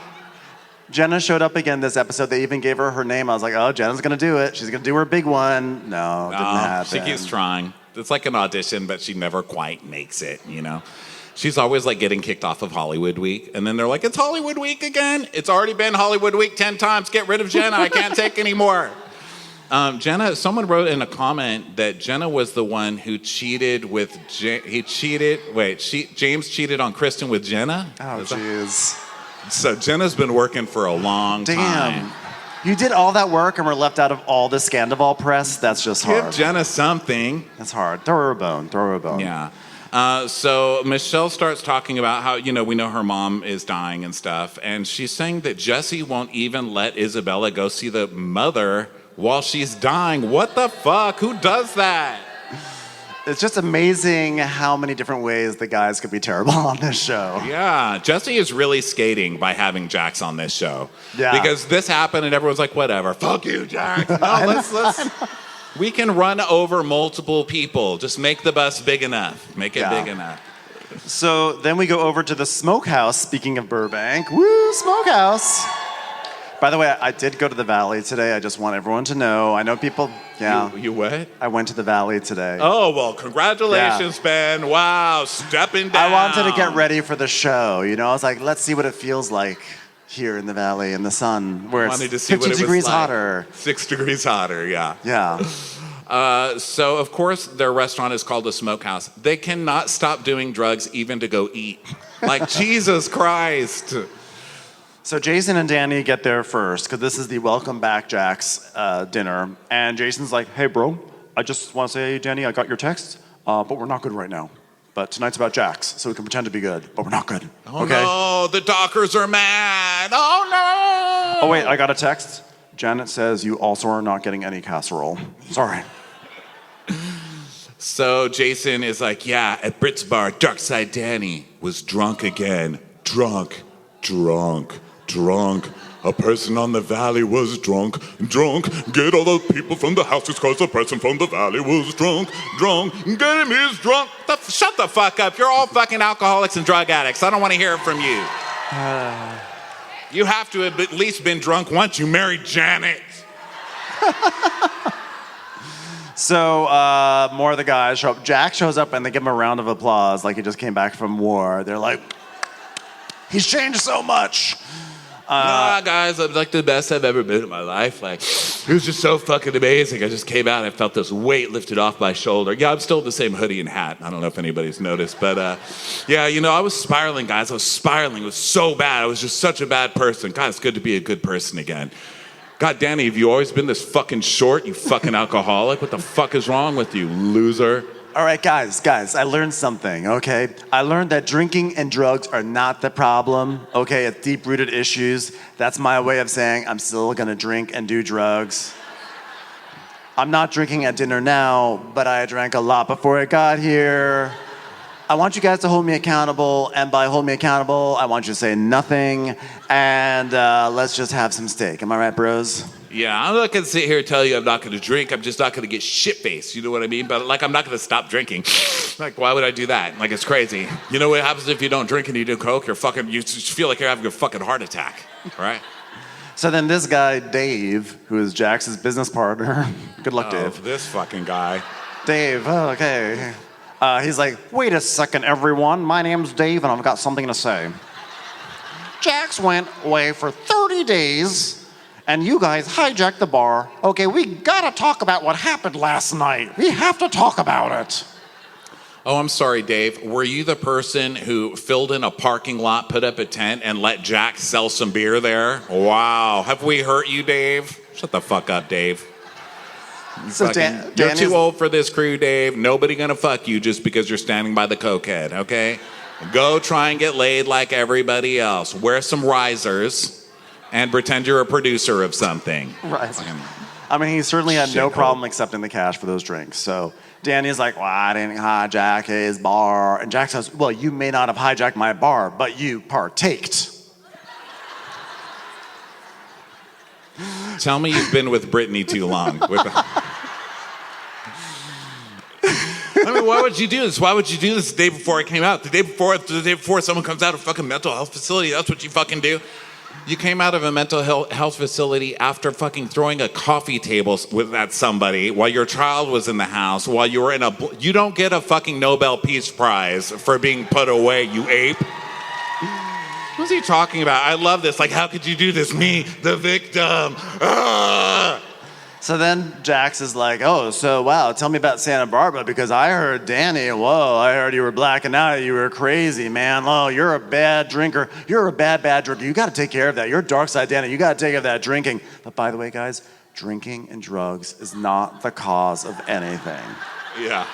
Jenna showed up again this episode. They even gave her name. I was like, oh, Jenna's going to do it. She's going to do her big one. No, didn't happen. She keeps trying. It's like an audition, but she never quite makes it, She's always like getting kicked off of Hollywood Week. And then they're like, it's Hollywood Week again? It's already been Hollywood Week 10 times. Get rid of Jenna. I can't take any more. Jenna, someone wrote in a comment that Jenna was the one who cheated with, James cheated on Kristen with Jenna? Oh, jeez. So Jenna's been working for a long time. Damn. You did all that work and were left out of all the Scandival press? That's just hard. Give Jenna something. That's hard. Throw her a bone. Yeah. So Michelle starts talking about how, we know her mom is dying and stuff. And she's saying that Jesse won't even let Isabella go see the mother while she's dying. What the fuck? Who does that? It's just amazing how many different ways the guys could be terrible on this show. Yeah, Jesse is really skating by having Jax on this show. Yeah. Because this happened and everyone's like, whatever, fuck you, Jax. No, we can run over multiple people. Just make the bus big enough. Make it big enough. So then we go over to the smokehouse, speaking of Burbank. Woo, smokehouse. By the way, I did go to the Valley today. I just want everyone to know. I know people, yeah. You what? I went to the Valley today. Oh, well, congratulations, Ben. Wow, stepping down. I wanted to get ready for the show. You know, I was like, let's see what it feels like here in the Valley in the sun, where Wanted to it's see 50 what it was degrees like. hotter. 6 degrees hotter, yeah. Yeah. So, of course, their restaurant is called a smokehouse. They cannot stop doing drugs even to go eat. Like, Jesus Christ. So Jason and Danny get there first, because this is the Welcome Back Jack's dinner. And Jason's like, hey, bro, I just want to say, Danny, I got your text, but we're not good right now. But tonight's about Jack's, so we can pretend to be good, but we're not good. Oh, okay? no, the Dockers are mad. Oh, no. Oh, wait, I got a text. Janet says you also are not getting any casserole. Sorry. So Jason is like, yeah, at Brit's bar, Darkside Danny was drunk again. Drunk. A person on the valley was drunk. Get all the people from the houses because the person from the valley was drunk. Get him, he's drunk. Shut the fuck up. You're all fucking alcoholics and drug addicts. I don't want to hear it from you. You have to have at least been drunk once. You married Janet. So more of the guys show up. Jack shows up and they give him a round of applause like he just came back from war. They're like, he's changed so much. Nah, guys, I'm like the best I've ever been in my life. Like, it was just so fucking amazing. I just came out and I felt this weight lifted off my shoulder. Yeah, I'm still in the same hoodie and hat. I don't know if anybody's noticed, but yeah, you know, I was spiraling, guys. I was spiraling. It was so bad. I was just such a bad person. God, it's good to be a good person again. God, Danny, have you always been this fucking short, you fucking alcoholic? What the fuck is wrong with you, loser? All right, guys, I learned something, okay? I learned that drinking and drugs are not the problem, okay? It's deep-rooted issues. That's my way of saying I'm still gonna drink and do drugs. I'm not drinking at dinner now, but I drank a lot before I got here. I want you guys to hold me accountable, and by hold me accountable, I want you to say nothing, and let's just have some steak. Am I right, bros? Yeah, I'm not gonna sit here and tell you I'm not gonna drink. I'm just not gonna get shit-faced, you know what I mean? But like, I'm not gonna stop drinking. Like, why would I do that? Like, it's crazy. You know what happens if you don't drink and you do coke? You just feel like you're having a fucking heart attack, right? So then this guy, Dave, who is Jax's business partner, good luck, Dave. This fucking guy. Dave, oh, okay. He's like, wait a second, everyone. My name's Dave, and I've got something to say. Jax went away for 30 days, and you guys hijacked the bar. Okay, we gotta talk about what happened last night. We have to talk about it. Oh, I'm sorry, Dave. Were you the person who filled in a parking lot, put up a tent, and let Jack sell some beer there? Wow. Have we hurt you, Dave? Shut the fuck up, Dave. So You're too old for this crew, Dave. Nobody gonna fuck you just because you're standing by the cokehead, okay? Go try and get laid like everybody else. Wear some risers and pretend you're a producer of something. Right. I mean, he certainly had no problem accepting the cash for those drinks. So Danny's like, well, I didn't hijack his bar. And Jack says, well, you may not have hijacked my bar, but you partaked. Tell me you've been with Brittany too long. I mean, why would you do this? Why would you do this the day before I came out? The day before someone comes out of a fucking mental health facility, that's what you fucking do? You came out of a mental health facility after fucking throwing a coffee table at somebody while your child was in the house, while you were you don't get a fucking Nobel Peace Prize for being put away, you ape. What's he talking about? I love this. Like, how could you do this? Me, the victim. Ah! So then Jax is like, oh, so wow, tell me about Santa Barbara, because I heard Danny, whoa, I heard you were blacking out, you were crazy, man. Oh, you're a bad drinker. You're a bad drinker. You gotta take care of that. You're dark side Danny. You gotta take care of that drinking. But by the way, guys, drinking and drugs is not the cause of anything. Yeah.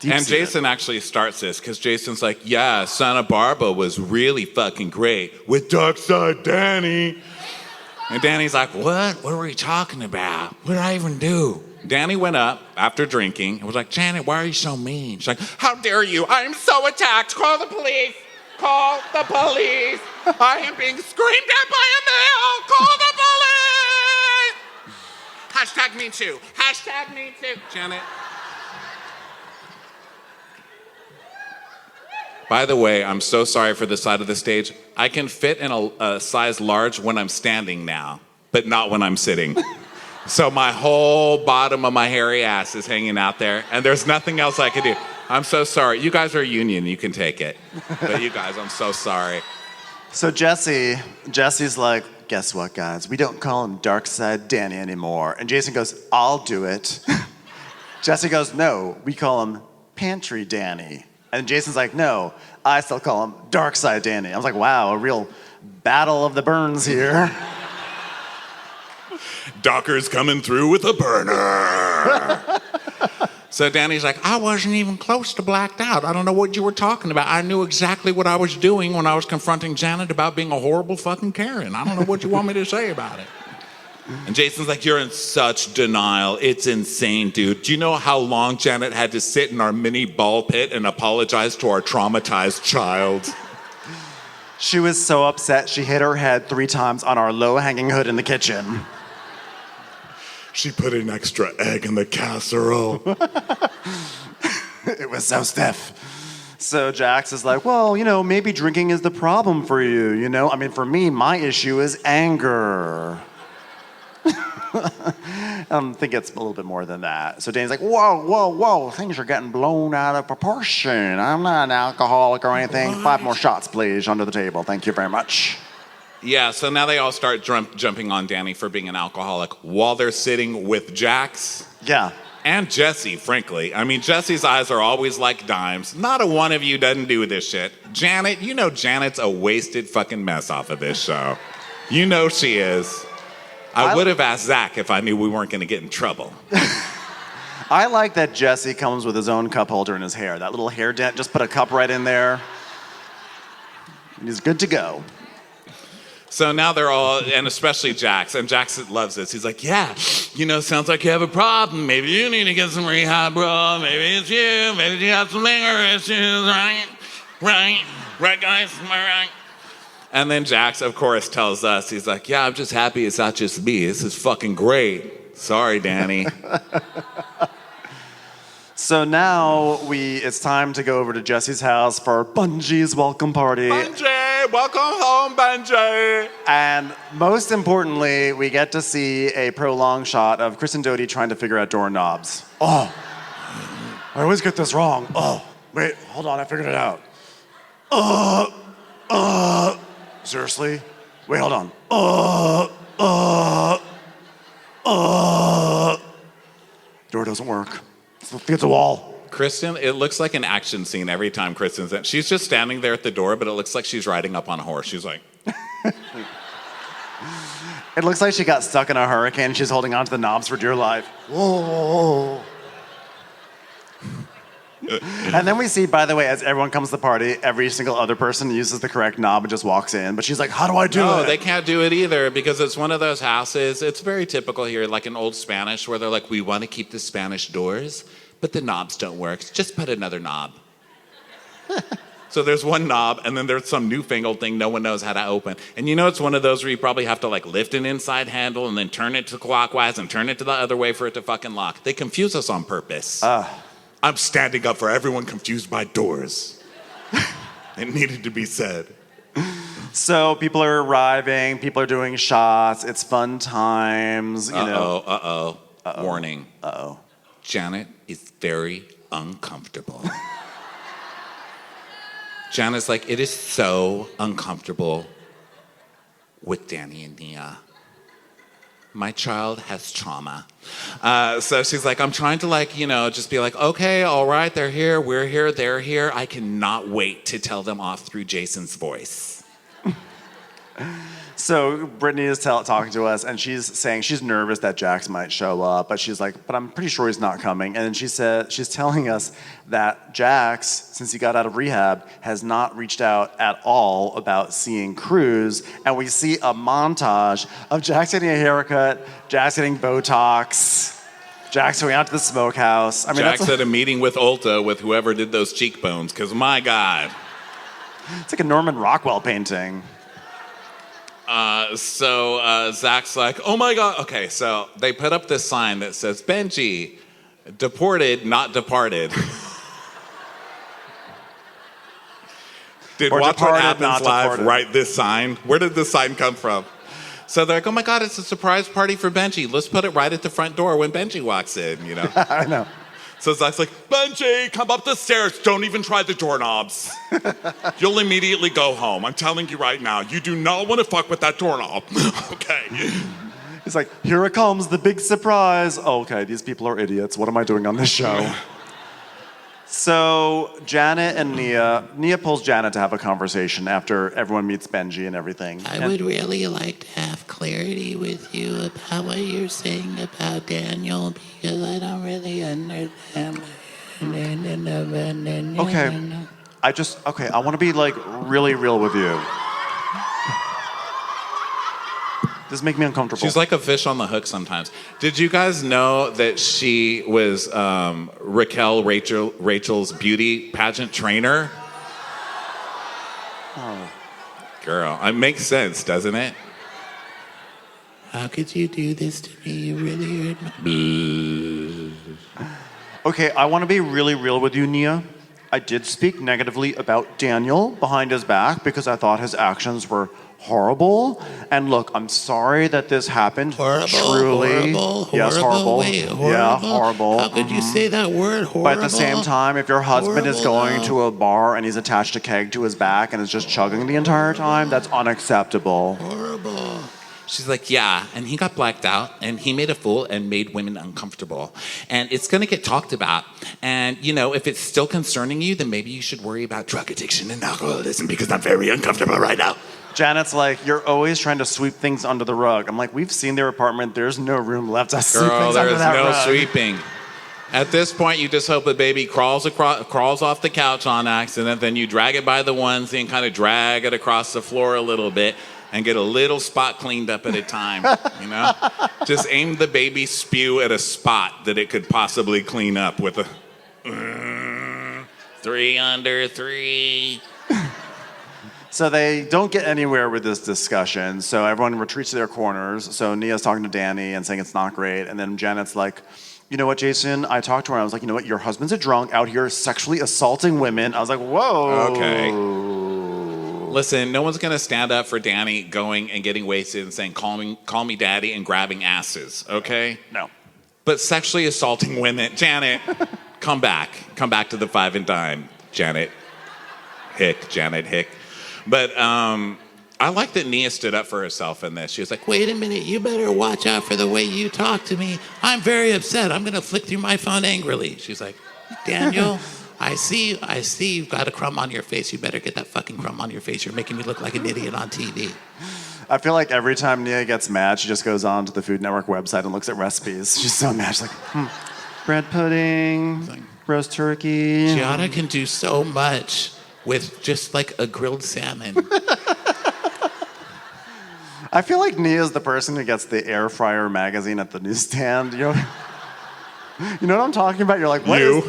And Jason actually starts this because Jason's like, yeah, Santa Barbara was really fucking great with Dark Side Danny. And Danny's like, what? What were you talking about? What did I even do? Danny went up after drinking and was like, Janet, why are you so mean? She's like, how dare you? I am so attacked. Call the police. Call the police. I am being screamed at by a male. Call the police. Hashtag me too. Hashtag me too. Janet. By the way, I'm so sorry for the side of the stage. I can fit in a size large when I'm standing now, but not when I'm sitting. So my whole bottom of my hairy ass is hanging out there, and there's nothing else I can do. I'm so sorry. You guys are a union. You can take it. But you guys, I'm so sorry. So Jesse's like, guess what, guys? We don't call him Dark Side Danny anymore. And Jason goes, I'll do it. Jesse goes, no, we call him Pantry Danny. And Jason's like, no, I still call him Dark Side Danny. I was like, wow, a real battle of the burns here. Docker's coming through with a burner. So Danny's like, I wasn't even close to blacked out. I don't know what you were talking about. I knew exactly what I was doing when I was confronting Janet about being a horrible fucking Karen. I don't know what you want me to say about it. And Jason's like, you're in such denial. It's insane, dude. Do you know how long Janet had to sit in our mini ball pit and apologize to our traumatized child? She was so upset, she hit her head 3 times on our low-hanging hood in the kitchen. She put an extra egg in the casserole. It was so stiff. So Jax is like, well, maybe drinking is the problem for you, I mean, for me, my issue is anger. I think it's a little bit more than that. So Danny's like, whoa, things are getting blown out of proportion. I'm not an alcoholic or anything. 5 more shots, please, under the table. Thank you very much. Yeah, so now they all start jumping on Danny for being an alcoholic while they're sitting with Jax. Yeah. And Jesse, frankly. I mean, Jesse's eyes are always like dimes. Not a one of you doesn't do this shit. Janet, Janet's a wasted fucking mess off of this show. You know she is. I would have asked Zach if I knew we weren't going to get in trouble. I like that Jesse comes with his own cup holder in his hair. That little hair dent, just put a cup right in there. And he's good to go. So now they're all, and especially Jax, and Jax loves this. He's like, yeah, sounds like you have a problem. Maybe you need to get some rehab, bro. Maybe it's you. Maybe you have some anger issues, right? Right, guys? Am I right? And then Jax, of course, tells us, he's like, yeah, I'm just happy it's not just me. This is fucking great. Sorry, Danny. So now it's time to go over to Jesse's house for Bungie's welcome party. Bungie, welcome home, Bungie. And most importantly, we get to see a prolonged shot of Chris and Dodie trying to figure out doorknobs. Oh, I always get this wrong. Oh, wait, hold on, I figured it out. Seriously? Wait, hold on. Door doesn't work. It's a wall. Kristen, it looks like an action scene every time Kristen's in. She's just standing there at the door, but it looks like she's riding up on a horse. She's like... It looks like she got stuck in a hurricane and she's holding onto the knobs for dear life. Whoa. And then we see, by the way, as everyone comes to the party, every single other person uses the correct knob and just walks in. But she's like, how do I do it? No, they can't do it either because it's one of those houses. It's very typical here, like in Old Spanish, where they're like, we want to keep the Spanish doors, but the knobs don't work. Just put another knob. So there's one knob, and then there's some newfangled thing no one knows how to open. And it's one of those where you probably have to like lift an inside handle and then turn it to clockwise and turn it to the other way for it to fucking lock. They confuse us on purpose. I'm standing up for everyone confused by doors. It needed to be said. So people are arriving, people are doing shots, it's fun times, Warning. Janet is very uncomfortable. Janet's like, it is so uncomfortable with Danny and Nia. My child has trauma. So she's like, I'm trying to just be like, okay, all right, they're here, we're here, they're here. I cannot wait to tell them off through Jason's voice. So Brittany is talking to us, and she's saying she's nervous that Jax might show up, but she's like, but I'm pretty sure he's not coming. And then she's telling us that Jax, since he got out of rehab, has not reached out at all about seeing Cruz. And we see a montage of Jax getting a haircut, Jax getting Botox, Jax going out to the smokehouse. I mean, Jax at a meeting with Ulta with whoever did those cheekbones, because my God. It's like a Norman Rockwell painting. So Zach's like, oh my God. Okay, so they put up this sign that says, Benji, deported, not departed. Did Or Watch What Departed, not Happens Live Departed. write this sign? Where did this sign come from? So they're like, oh my God, it's a surprise party for Benji. Let's put it right at the front door when Benji walks in, you know? I know. So Zach's like, Benji, come up the stairs. Don't even try the doorknobs. You'll immediately go home. I'm telling you right now, you do not want to fuck with that doorknob. Okay. He's like, here it comes, the big surprise. Oh, okay, these people are idiots. What am I doing on this show? So Janet and Nia pulls Janet to have a conversation after everyone meets Benji and everything. I would really like to have clarity with you about what you're saying about Daniel because I don't really understand. Okay, I want to be like really real with you. This makes me uncomfortable. She's like a fish on the hook sometimes. Did you guys know that she was Rachel's beauty pageant trainer? Oh. Girl, it makes sense, doesn't it? How could you do this to me? You really hurt me. Okay, I want to be really real with you, Nia. I did speak negatively about Daniel behind his back because I thought his actions were horrible. And look, I'm sorry that this happened. Truly. Yes, horrible. Wait, horrible? Yeah, horrible. How could you say that word, horrible? But at the same time, if your husband is Horrible, going to a bar and he's attached a keg to his back and is just chugging the entire time, that's unacceptable. Horrible. She's like, yeah, and he got blacked out, and he made a fool and made women uncomfortable. And it's going to get talked about. And, you know, if it's still concerning you, then maybe you should worry about drug addiction and alcoholism because I'm very uncomfortable right now. Janet's like, you're always trying to sweep things under the rug. I'm like, we've seen their apartment. There's no room left to sweep Girl, things there under is that no rug. sweeping. At this point, you just hope the baby crawls off the couch on accident, then you drag it by the onesie and kind of drag it across the floor a little bit and get a little spot cleaned up at a time, you know? Just aim the baby spew at a spot that it could possibly clean up with a 3 under 3. So they don't get anywhere with this discussion. So everyone retreats to their corners. So Nia's talking to Danny and saying it's not great. And then Janet's like, you know what, Jason? I talked to her and I was like, you know what? Your husband's a drunk out here sexually assaulting women. I was like, whoa. Okay. Listen, no one's going to stand up for Danny going and getting wasted and saying, call me daddy and grabbing asses, okay? No. But sexually assaulting women, Janet, come back to the 5 and dime, Janet Hick. But I like that Nia stood up for herself in this. She was like, Wait a minute, you better watch out for the way you talk to me. I'm very upset. I'm going to flick through my phone angrily. She's like, Daniel, I see you've got a crumb on your face. You better get that fucking crumb on your face. You're making me look like an idiot on TV. I feel like every time Nia gets mad, she just goes on to the Food Network website and looks at recipes. She's so mad. She's like, bread pudding, roast turkey. Gianna can do so much with just like a grilled salmon. I feel like Nia's the person who gets the air fryer magazine at the newsstand. You know what I'm talking about? You're like, what you? is...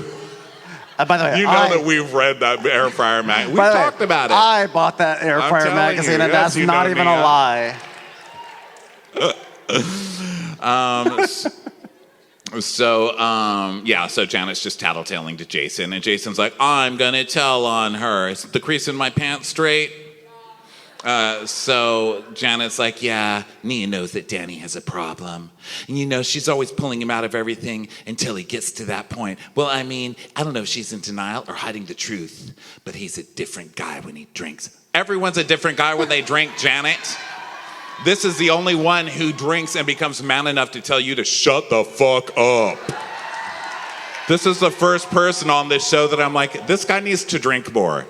by the way, You know that we've read that air fryer magazine. We by the way, talked about it. I bought that air fryer telling magazine, you, and yes, that's you not know even me, a lie. So Janet's just tattletaling to Jason, and Jason's like, I'm gonna tell on her. Is the crease in my pants straight? So Janet's like, yeah, Nia knows that Danny has a problem. And you know, she's always pulling him out of everything until he gets to that point. Well, I mean, I don't know if she's in denial or hiding the truth, but he's a different guy when he drinks. Everyone's a different guy when they drink, Janet. This is the only one who drinks and becomes man enough to tell you to shut the fuck up. This is the first person on this show that I'm like, this guy needs to drink more.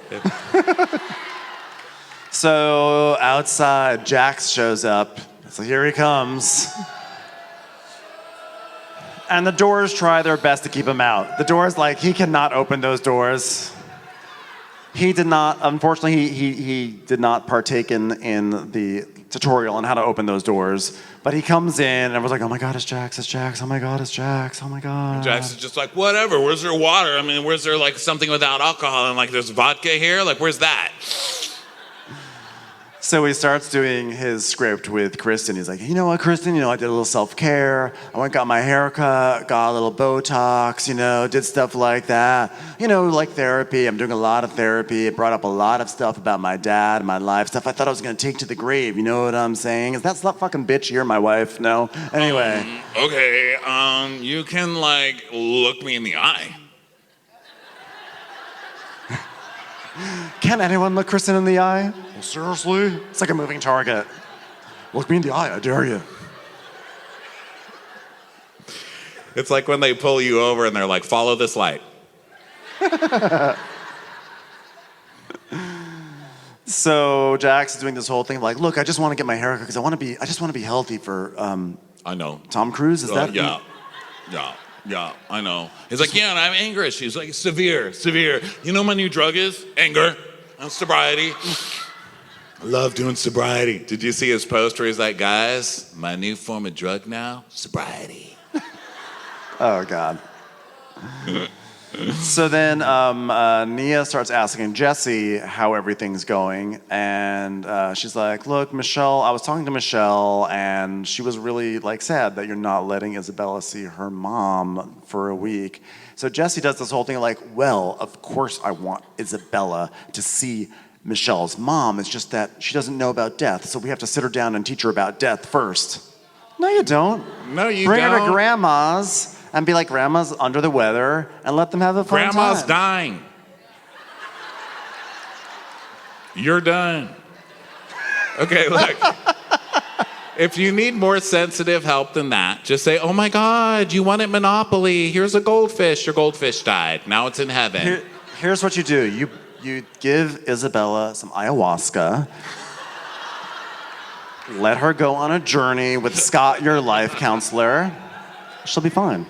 So outside, Jax shows up. So here he comes. And the doors try their best to keep him out. The doors, like, he cannot open those doors. He did not, unfortunately, he did not partake in the tutorial on how to open those doors. But he comes in and everyone's like, oh my God, it's Jax, oh my God, it's Jax, oh my God. Jax is just like, whatever, where's there water? I mean, where's there like something without alcohol and like there's vodka here? Like, where's that? So he starts doing his script with Kristen. He's like, you know what, Kristen? I did a little self-care. I went got my hair cut, got a little Botox, did stuff like that. Like therapy. I'm doing a lot of therapy. It brought up a lot of stuff about my dad, my life, stuff I thought I was going to take to the grave. You know what I'm saying? Is that slut fucking bitch here, my wife? No? Anyway. Okay, you can, look me in the eye. Can anyone look Kristen in the eye? Well, seriously? It's like a moving target. Look me in the eye, I dare you. It's like when they pull you over and they're like, follow this light. So Jax is doing this whole thing like, look, I just want to get my hair cut because I just want to be healthy for I know. Tom Cruise. Is that Yeah, I know. He's like, yeah, and I'm angry. She's like, severe. You know what my new drug is? Anger and sobriety. I love doing sobriety. Did you see his post where he's like, guys, my new form of drug now? Sobriety. Oh, God. So then Nia starts asking Jesse how everything's going. And she's like, look, Michelle, I was talking to Michelle, and she was really sad that you're not letting Isabella see her mom for a week. So Jesse does this whole thing like, well, of course I want Isabella to see Michelle's mom. It's just that she doesn't know about death, so we have to sit her down and teach her about death first. No, you don't. No, you Bring don't. her to grandma's and be like, grandma's under the weather, and let them have a fun Grandma's time. dying. You're done. Okay, look. If you need more sensitive help than that, just say, oh my God, you wanted Monopoly. Here's a goldfish. Your goldfish died. Now it's in heaven. Here's what you do. You give Isabella some ayahuasca. Let her go on a journey with Scott, your life counselor. She'll be fine.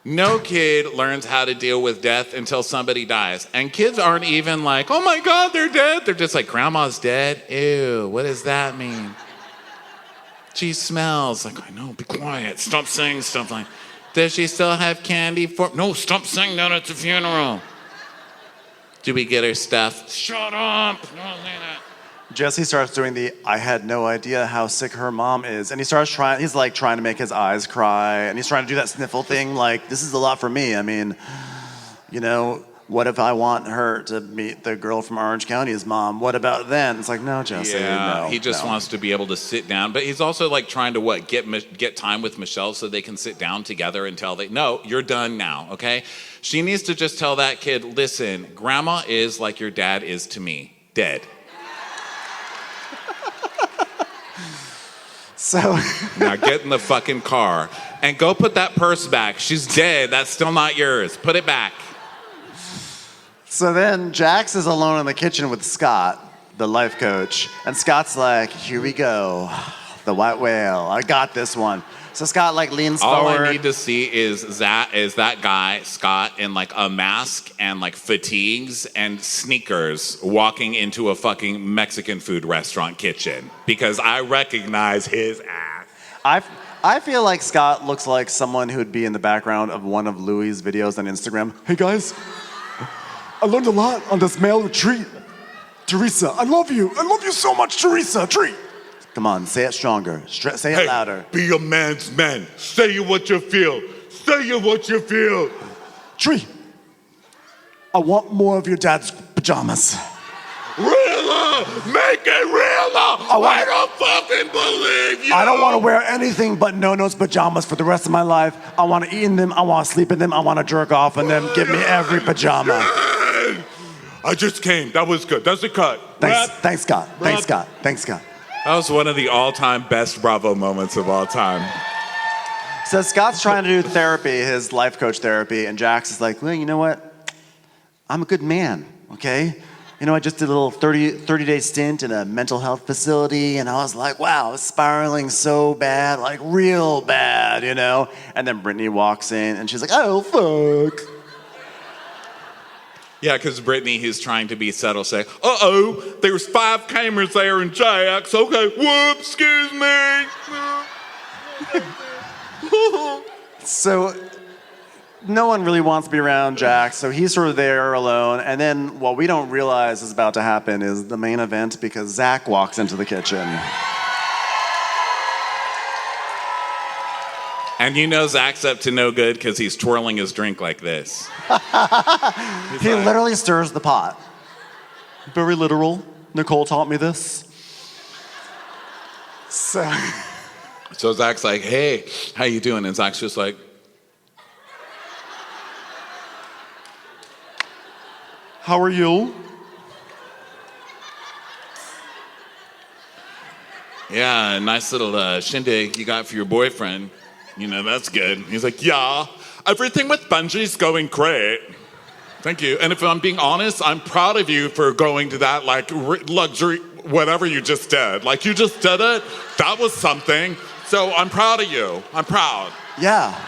No kid learns how to deal with death until somebody dies. And kids aren't even like, oh my God, they're dead. They're just like, grandma's dead? Ew, what does that mean? She smells. Like, I know, be quiet. Stop saying stuff like, does she still have candy for? No, stop saying that at the funeral. Do we get her stuff? Shut up. Don't say that. Jesse starts doing the I had no idea how sick her mom is. And he's trying to make his eyes cry. And he's trying to do that sniffle thing like, this is a lot for me. I mean, what if I want her to meet the girl from Orange County's mom? What about then? It's like, no, Jesse, no. He just wants to be able to sit down. But he's also trying to get time with Michelle so they can sit down together and tell no, you're done now, okay? She needs to just tell that kid, listen, grandma is like your dad is to me, dead. So now get in the fucking car and go put that purse back. She's dead. That's still not yours. Put it back. So then Jax is alone in the kitchen with Scott, the life coach. And Scott's like, here we go. The white whale. I got this one. So Scott leans All forward. I need to see is that guy, Scott, in a mask and fatigues and sneakers walking into a fucking Mexican food restaurant kitchen because I recognize his ass. I feel like Scott looks like someone who would be in the background of one of Louis' videos on Instagram. Hey guys, I learned a lot on this male retreat. Teresa, I love you. I love you so much, Teresa. Treat. Come on, say it stronger. Say it louder. Be a man's man. Say what you feel. Say what you feel. Tree, I want more of your dad's pajamas. Realer! Make it realer! I don't fucking believe you! I don't want to wear anything but no-no's pajamas for the rest of my life. I want to eat in them. I want to sleep in them. I want to jerk off in them. Give me every pajama. I just came. That was good. That's a cut. Thanks, Scott. Thanks, Scott. Thanks, Scott. That was one of the all-time best Bravo moments of all time. So Scott's trying to do therapy, his life coach therapy, and Jax is like, well, you know what? I'm a good man, okay? I just did a little 30-day stint in a mental health facility, and I was like, wow, it's spiraling so bad, real bad, And then Brittany walks in, and she's like, oh, fuck. Yeah, because Brittany, who's trying to be subtle, say, uh-oh, there's 5 cameras there in Jax. Okay, whoops, excuse me. So no one really wants to be around Jack, so he's sort of there alone. And then what we don't realize is about to happen is the main event because Zack walks into the kitchen. And you know Zach's up to no good because he's twirling his drink like this. He literally stirs the pot. Very literal. Nicole taught me this. So Zach's like, hey, how you doing? And Zach's just like, how are you? yeah, nice little shindig you got for your boyfriend. You know, that's good. He's like, yeah, everything with Bungy's going great. Thank you. And if I'm being honest, I'm proud of you for going to that like luxury, whatever you just did. Like you just did it. That was something. So I'm proud of you. I'm proud. Yeah.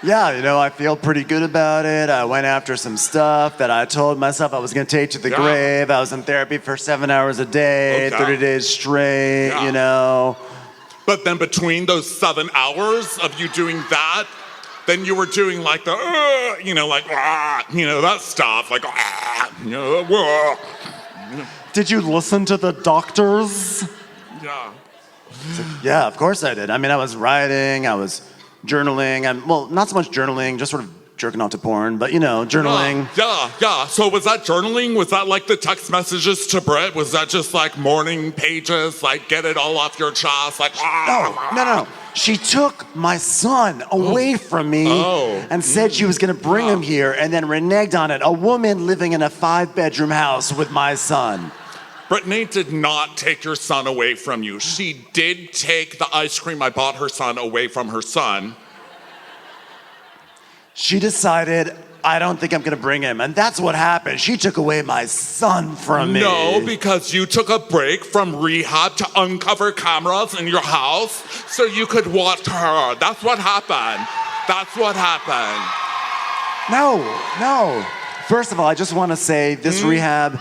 Yeah, you know, I feel pretty good about it. I went after some stuff that I told myself I was going to take to the grave. I was in therapy for 7 hours a day, 30 days straight, you know. But then between those 7 hours of you doing that, then you were doing like the, you know, like, you know, that stuff, like, you know, Did you listen to the doctors? yeah. Yeah, of course I did. I mean, I was writing, I was journaling, well, not so much journaling, just sort of jerking off to porn, but you know, journaling. Yeah. So was that journaling? Was that like the text messages to Britt? Was that just like morning pages, like get it all off your chest? Like, No. She took my son away from me and said she was going to bring him here and then reneged on it. A woman living in a 5-bedroom house with my son. Brittany did not take your son away from you. She did take the ice cream I bought her son away from her son. She decided, I don't think I'm going to bring him. And that's what happened. She took away my son from me. No, because you took a break from rehab to uncover cameras in your house so you could watch her. That's what happened. That's what happened. No. First of all, I just want to say this rehab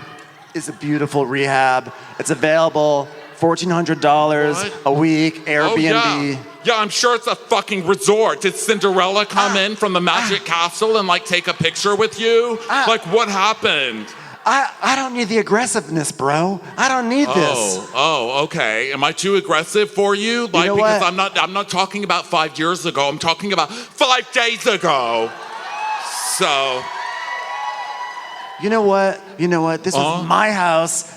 is a beautiful rehab. It's available, $1,400 a week, Airbnb. Yeah, I'm sure it's a fucking resort. Did Cinderella come in from the Magic Castle and like take a picture with you? Like what happened? I don't need the aggressiveness, bro. I don't need this. Oh, okay. Am I too aggressive for you? Like, know because what? I'm not talking about 5 years ago. I'm talking about 5 days ago. So. You know what? This is my house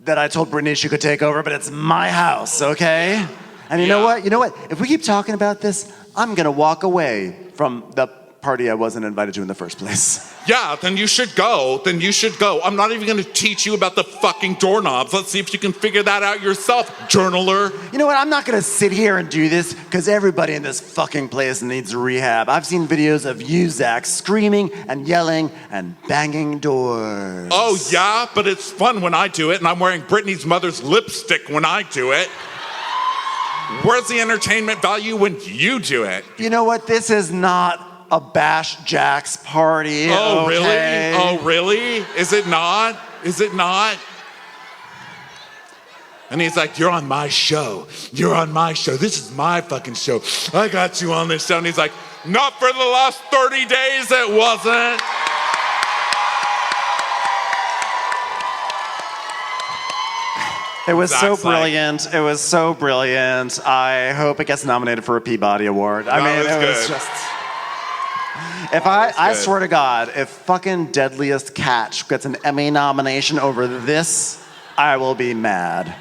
that I told Brittany she could take over, but it's my house, okay? And you know what? If we keep talking about this, I'm gonna walk away from the party I wasn't invited to in the first place. Yeah, then you should go. I'm not even gonna teach you about the fucking doorknobs. Let's see if you can figure that out yourself, journaler. You know what? I'm not gonna sit here and do this because everybody in this fucking place needs rehab. I've seen videos of you, Zack, screaming and yelling and banging doors. Oh yeah, but it's fun when I do it, and I'm wearing Brittany's mother's lipstick when I do it. Where's the entertainment value when you do it? You know what? This is not a Bash Jack's party. Oh, okay? Really? Oh, really? Is it not? And he's like, you're on my show. This is my fucking show. I got you on this show. And he's like, not for the last 30 days, it wasn't. It was Zack's so brilliant. I hope it gets nominated for a Peabody Award. It was just. I swear to God, if fucking Deadliest Catch gets an Emmy nomination over this, I will be mad.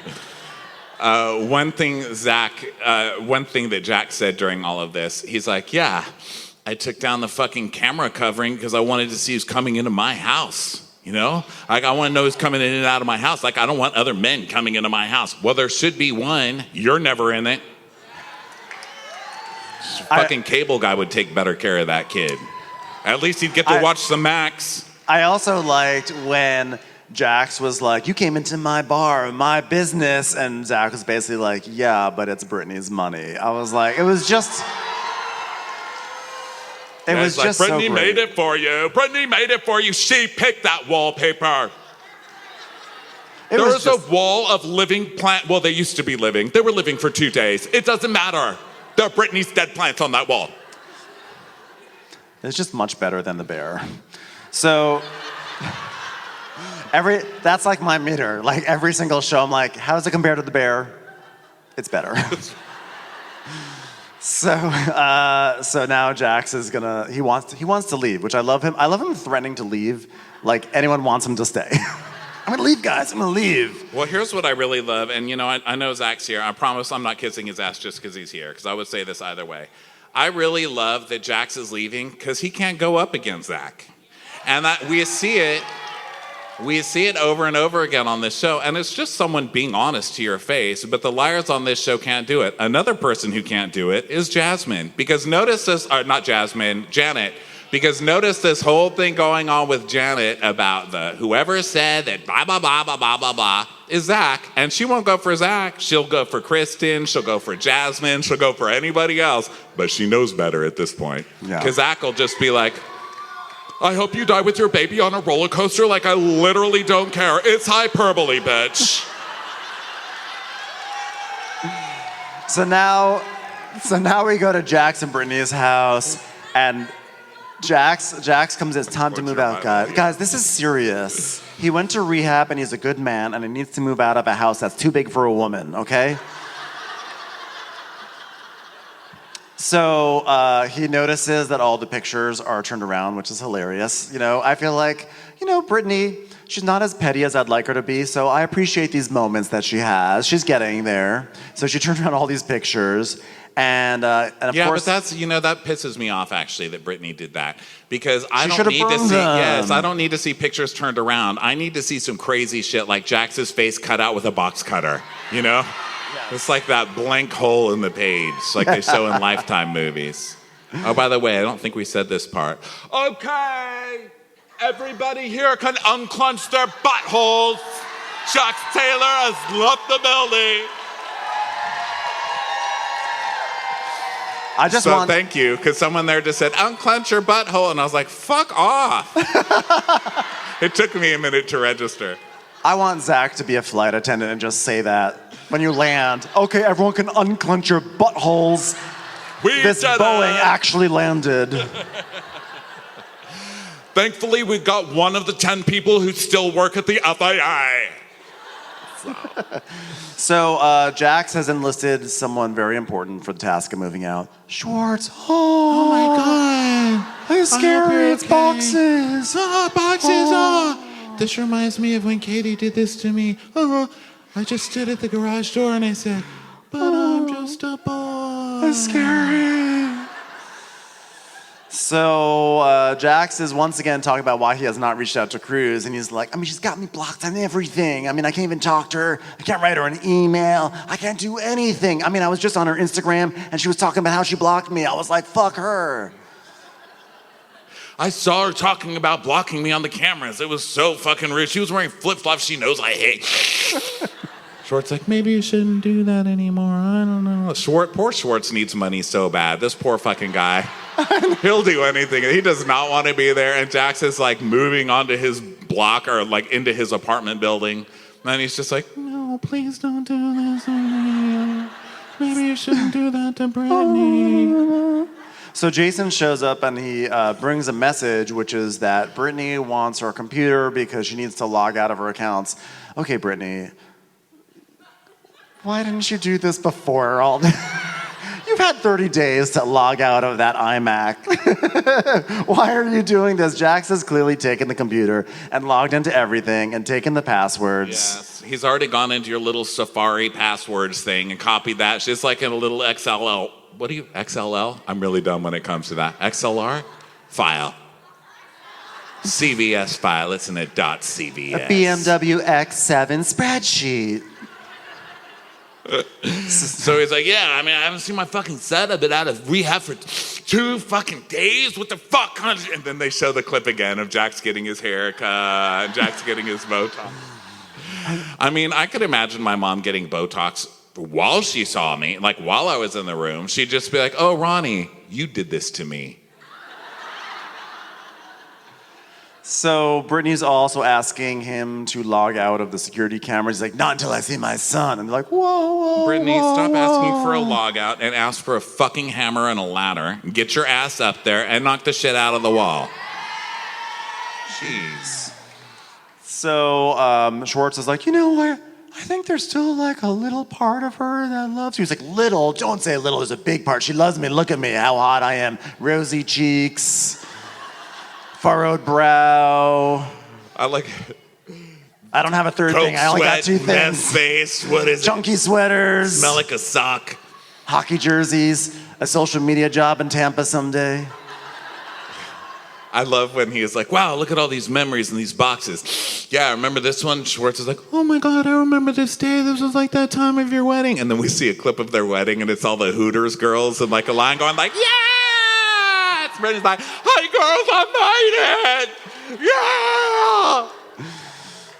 One thing that Jack said during all of this, he's like, yeah, I took down the fucking camera covering because I wanted to see who's coming into my house. You know, like I want to know who's coming in and out of my house. Like I don't want other men coming into my house. Well, there should be one. You're never in it. Fucking cable guy would take better care of that kid. At least he'd get to watch some Max. I also liked when Jax was like, you came into my bar, my business. And Zack was basically like, yeah, but it's Brittany's money. I was like, it was just... It was like, just Brittany so great. made it for you. Brittany made it for you. She picked that wallpaper. There was a wall of living plant. Well, they used to be living. They were living for 2 days. It doesn't matter. There are Brittany's dead plants on that wall. It's just much better than the bear. So that's like my meter. Like every single show, I'm like, how does it compare to the bear? It's better. So now Jax is he wants to leave, which I love him. I love him threatening to leave, like anyone wants him to stay. I'm gonna leave, guys. I'm gonna leave. Well, here's what I really love, and I know Zach's here. I promise I'm not kissing his ass just because he's here, because I would say this either way. I really love that Jax is leaving because he can't go up against Zach, and that we see it over and over again on this show, and it's just someone being honest to your face, but the liars on this show can't do it. Another person who can't do it is Jasmine, because notice this, or not Jasmine, Janet, because notice this whole thing going on with Janet about whoever said that blah, blah, blah, blah, blah, blah, blah, is Zach, and she won't go for Zach. She'll go for Kristen, she'll go for Jasmine, she'll go for anybody else, but she knows better at this point. Because Zach will just be like, I hope you die with your baby on a roller coaster. Like, I literally don't care. It's hyperbole, bitch. So now we go to Jax and Brittany's house, and Jax comes in. It's time to move out, guys. Guys, this is serious. He went to rehab, and he's a good man, and he needs to move out of a house that's too big for a woman, okay? So he notices that all the pictures are turned around, which is hilarious. I feel like, Brittany, she's not as petty as I'd like her to be, so I appreciate these moments that she has. She's getting there. So she turned around all these pictures, and of course... Yeah, but that's, that pisses me off, actually, that Brittany did that. Because I She don't should've need to burned see... them. Yes, I don't need to see pictures turned around. I need to see some crazy shit like Jax's face cut out with a box cutter, It's like that blank hole in the page, like they show in Lifetime movies. Oh, by the way, I don't think we said this part. Okay, everybody here can unclench their buttholes. Jax Taylor has left the building. Thank you, because someone there just said, unclench your butthole, and I was like, fuck off. It took me a minute to register. I want Zach to be a flight attendant and just say that when you land. Okay, everyone can unclench your buttholes. This Boeing actually landed. Thankfully, we got one of the 10 people who still work at the FAA. So Jax has enlisted someone very important for the task of moving out. Schwartz. Oh my God. It's scary. It's boxes. Boxes. This reminds me of when Katie did this to me. I just stood at the garage door and I said, but I'm just a boy. It's scary. So Jax is once again talking about why he has not reached out to Cruz, and he's like, she's got me blocked on everything. I can't even talk to her. I can't write her an email. I can't do anything. I was just on her Instagram, and she was talking about how she blocked me. I was like, fuck her. I saw her talking about blocking me on the cameras. It was so fucking rude. She was wearing flip-flops she knows I hate. Schwartz like, maybe you shouldn't do that anymore. I don't know. Poor Schwartz needs money so bad. This poor fucking guy. He'll do anything. He does not want to be there. And Jax is like moving onto his block or like into his apartment building. And he's just like, no, please don't do this to me. Maybe you shouldn't do that to Brittany. So Jason shows up and he brings a message, which is that Brittany wants her computer because she needs to log out of her accounts. Okay, Brittany, why didn't you do this before all this? You've had 30 days to log out of that iMac. Why are you doing this? Jax has clearly taken the computer and logged into everything and taken the passwords. Yes, he's already gone into your little Safari passwords thing and copied that. It's like in a little XLL. What do you, XLL? I'm really dumb when it comes to that. XLR? File. CVS file. It's in a .cvs. A BMW X7 spreadsheet. So he's like, yeah, I haven't seen my fucking set. I've been out of rehab for 2 fucking days. What the fuck? And then they show the clip again of Jax getting his hair cut and Jax getting his Botox. I could imagine my mom getting Botox while she saw me, like while I was in the room. She'd just be like, oh, Ronnie, you did this to me. So Brittany's also asking him to log out of the security cameras. He's like, not until I see my son. And they're like, whoa. Brittany, stop asking for a log out and ask for a fucking hammer and a ladder. Get your ass up there and knock the shit out of the wall. Jeez. So Schwartz is like, you know what? I think there's still like a little part of her that loves you. He's like, little? Don't say little. There's a big part. She loves me. Look at me, how hot I am. Rosy cheeks. Furrowed brow. I don't have a third Coke thing. I only got two sweat, things. meth face, what is Chunky sweaters. Smell like a sock. Hockey jerseys. A social media job in Tampa someday. I love when he is like, wow, look at all these memories in these boxes. Yeah, remember this one? Schwartz is like, oh my God, I remember this day. This was like that time of your wedding. And then we see a clip of their wedding and it's all the Hooters girls and like a line going like, yeah! Brittany's like, hey girls, I made it! Yeah!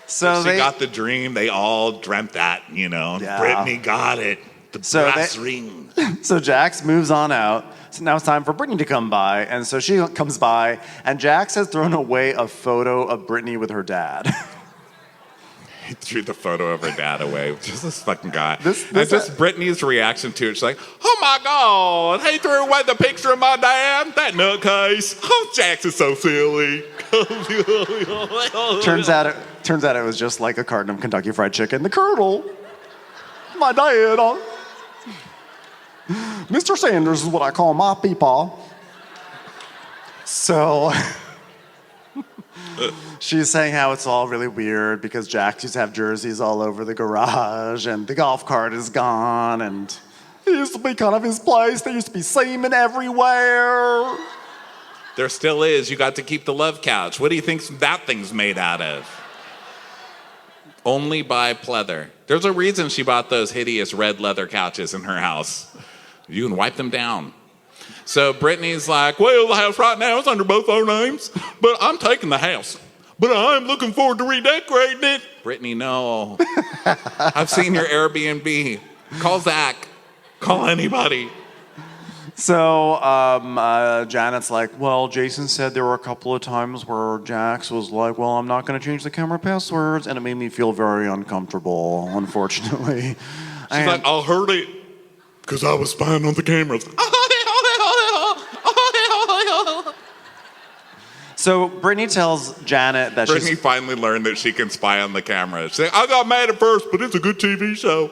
So she got the dream. They all dreamt that, you know. Yeah. Brittany got it. The brass ring. So Jax moves on out. So now it's time for Brittany to come by. And so she comes by, and Jax has thrown away a photo of Brittany with her dad. He threw the photo of her dad away. Just this fucking guy. And just Brittany's reaction to it. She's like, oh my God, he threw away the picture of my dad? That nutcase. Oh, Jax is so silly. Turns out it was just like a carton of Kentucky Fried Chicken. The Colonel, my dad. Mr. Sanders is what I call my peepaw. So she's saying how it's all really weird because Jax used to have jerseys all over the garage and the golf cart is gone and it used to be kind of his place. There used to be semen everywhere. There still is. You got to keep the love couch. What do you think that thing's made out of? Only by pleather. There's a reason she bought those hideous red leather couches in her house. You can wipe them down. So Brittany's like, well, the house right now is under both our names, but I'm taking the house. But I'm looking forward to redecorating it. Brittany, no. I've seen your Airbnb. Call Zach. Call anybody. So Janet's like, well, Jason said there were a couple of times where Jax was like, well, I'm not going to change the camera passwords, and it made me feel very uncomfortable, unfortunately. She's like, I heard it because I was spying on the cameras. So Brittany tells Janet that Brittany finally learned that she can spy on the camera. She's like, I got mad at first, but it's a good TV show.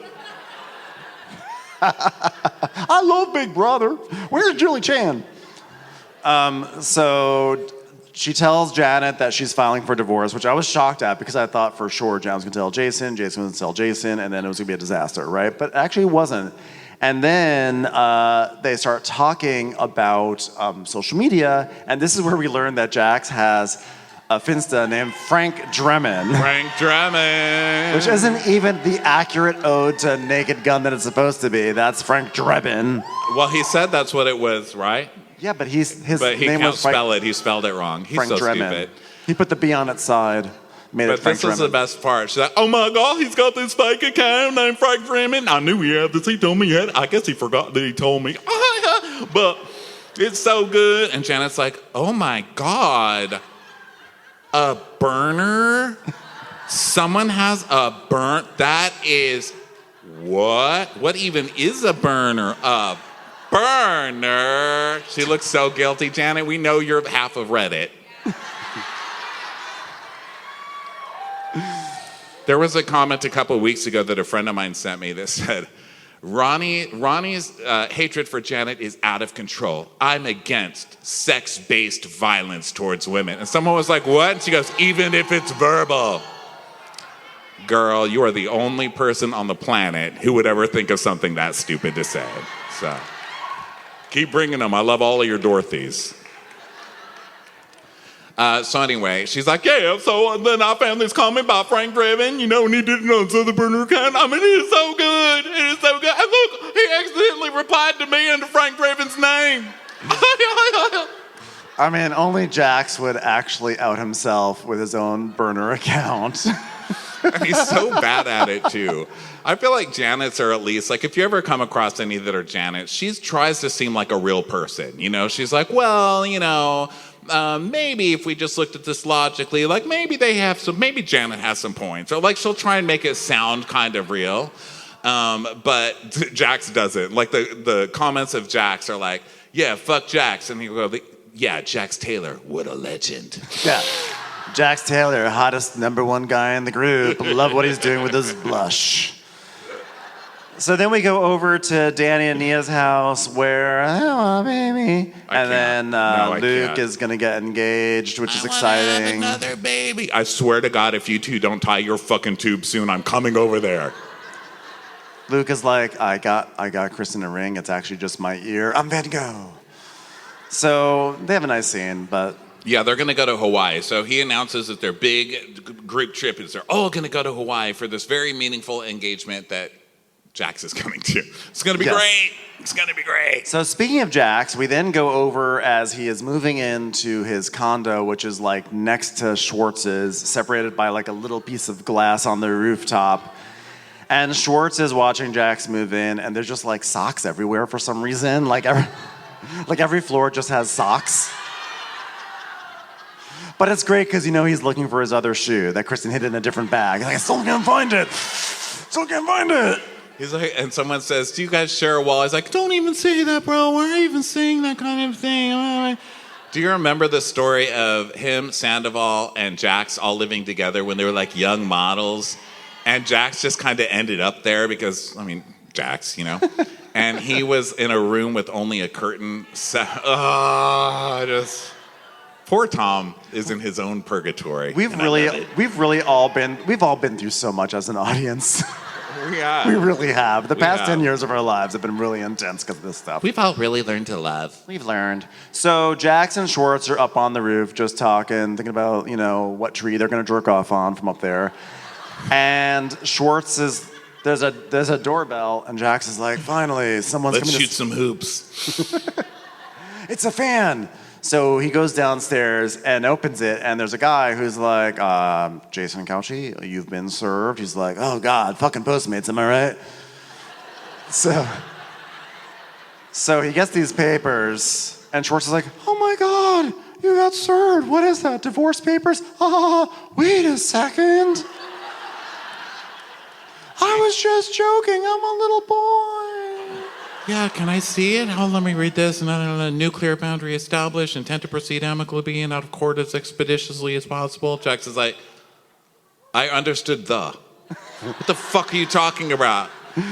I love Big Brother. Where's Julie Chan? So she tells Janet that she's filing for divorce, which I was shocked at because I thought for sure Janet was going to tell Jason was going to tell Jason, and then it was going to be a disaster, right? But actually it wasn't. And then they start talking about social media, and this is where we learn that Jax has a Finsta named Frank Drebin. Frank Drebin. Which isn't even the accurate ode to Naked Gun that it's supposed to be. That's Frank Drebin. Well, he said that's what it was, right? Yeah, but his But he name can't was Frank, spell it. He spelled it wrong. He's Frank so Drebin. stupid. He put the B on its side. Made But it Frank this is the Drebin. best part. She's like, oh my God, he's got this fake account named Frank Drebin. I knew he had this. He told me he had it. I guess he forgot that he told me. But it's so good. And Janet's like, oh my God. A burner? Someone has a that is, what? What even is a burner? A burner? She looks so guilty, Janet. We know you're half of Reddit. There was a comment a couple of weeks ago that a friend of mine sent me that said, Ronnie's hatred for Janet is out of control. I'm against sex-based violence towards women. And someone was like, what? And she goes, even if it's verbal. Girl, you are the only person on the planet who would ever think of something that stupid to say. So, keep bringing them. I love all of your Dorothys. So anyway, she's like, yeah, so then I found this comment by Frank Drebin, and he did it on the burner account. I mean, it is so good. It is so good. And look, he accidentally replied to me under Frank Drebin's name. I mean, only Jax would actually out himself with his own burner account. And he's so bad at it, too. I feel like Janets are at least, like, if you ever come across any that are Janets, she tries to seem like a real person. She's like, well, maybe if we just looked at this logically, like maybe maybe Janet has some points. Or like she'll try and make it sound kind of real. But Jax doesn't. Like the comments of Jax are like, yeah, fuck Jax. And he'll go, yeah, Jax Taylor, what a legend. Yeah. Jax Taylor, hottest #1 guy in the group. Love what he's doing with his blush. So then we go over to Danny and Nia's house where, oh, baby. And then Luke is going to get engaged, which is exciting. Have another baby. I swear to God, if you two don't tie your fucking tube soon, I'm coming over there. Luke is like, I got Kristen a ring. It's actually just my ear. I'm Van Gogh. So they have a nice scene, but... Yeah, they're going to go to Hawaii. So he announces that their big group trip is they're all going to go to Hawaii for this very meaningful engagement that Jax is coming to. It's going to be great. It's going to be great. So speaking of Jax, we then go over as he is moving into his condo, which is like next to Schwartz's, separated by like a little piece of glass on the rooftop. And Schwartz is watching Jax move in, and there's just like socks everywhere for some reason. Like every floor just has socks. But it's great because, he's looking for his other shoe that Kristen hid in a different bag. Like, I still can't find it. He's like, and someone says, do you guys share a wall? He's like, don't even say that, bro. Why are you even saying that kind of thing? Do you remember the story of him, Sandoval, and Jax all living together when they were like young models? And Jax just kind of ended up there because, Jax, And he was in a room with only a curtain. Poor Tom is in his own purgatory. We've all been through so much as an audience. Yeah. We really have. The past 10 years of our lives have been really intense because of this stuff. We've all really learned to love. We've learned. So Jax and Schwartz are up on the roof just talking, thinking about, what tree they're going to jerk off on from up there. And Schwartz there's a doorbell, and Jax is like, finally, someone's Let's coming shoot some hoops. It's a fan. So he goes downstairs and opens it, and there's a guy who's like, Jason Cauchy, you've been served. He's like, oh, God, fucking Postmates, am I right? So he gets these papers, and Schwartz is like, oh, my God, you got served. What is that, divorce papers? Wait a second. I was just joking. I'm a little boy. Yeah, can I see it? Let me read this. Nuclear boundary established. Intent to proceed amicably and out of court as expeditiously as possible. Jax is like, I understood What the fuck are you talking about?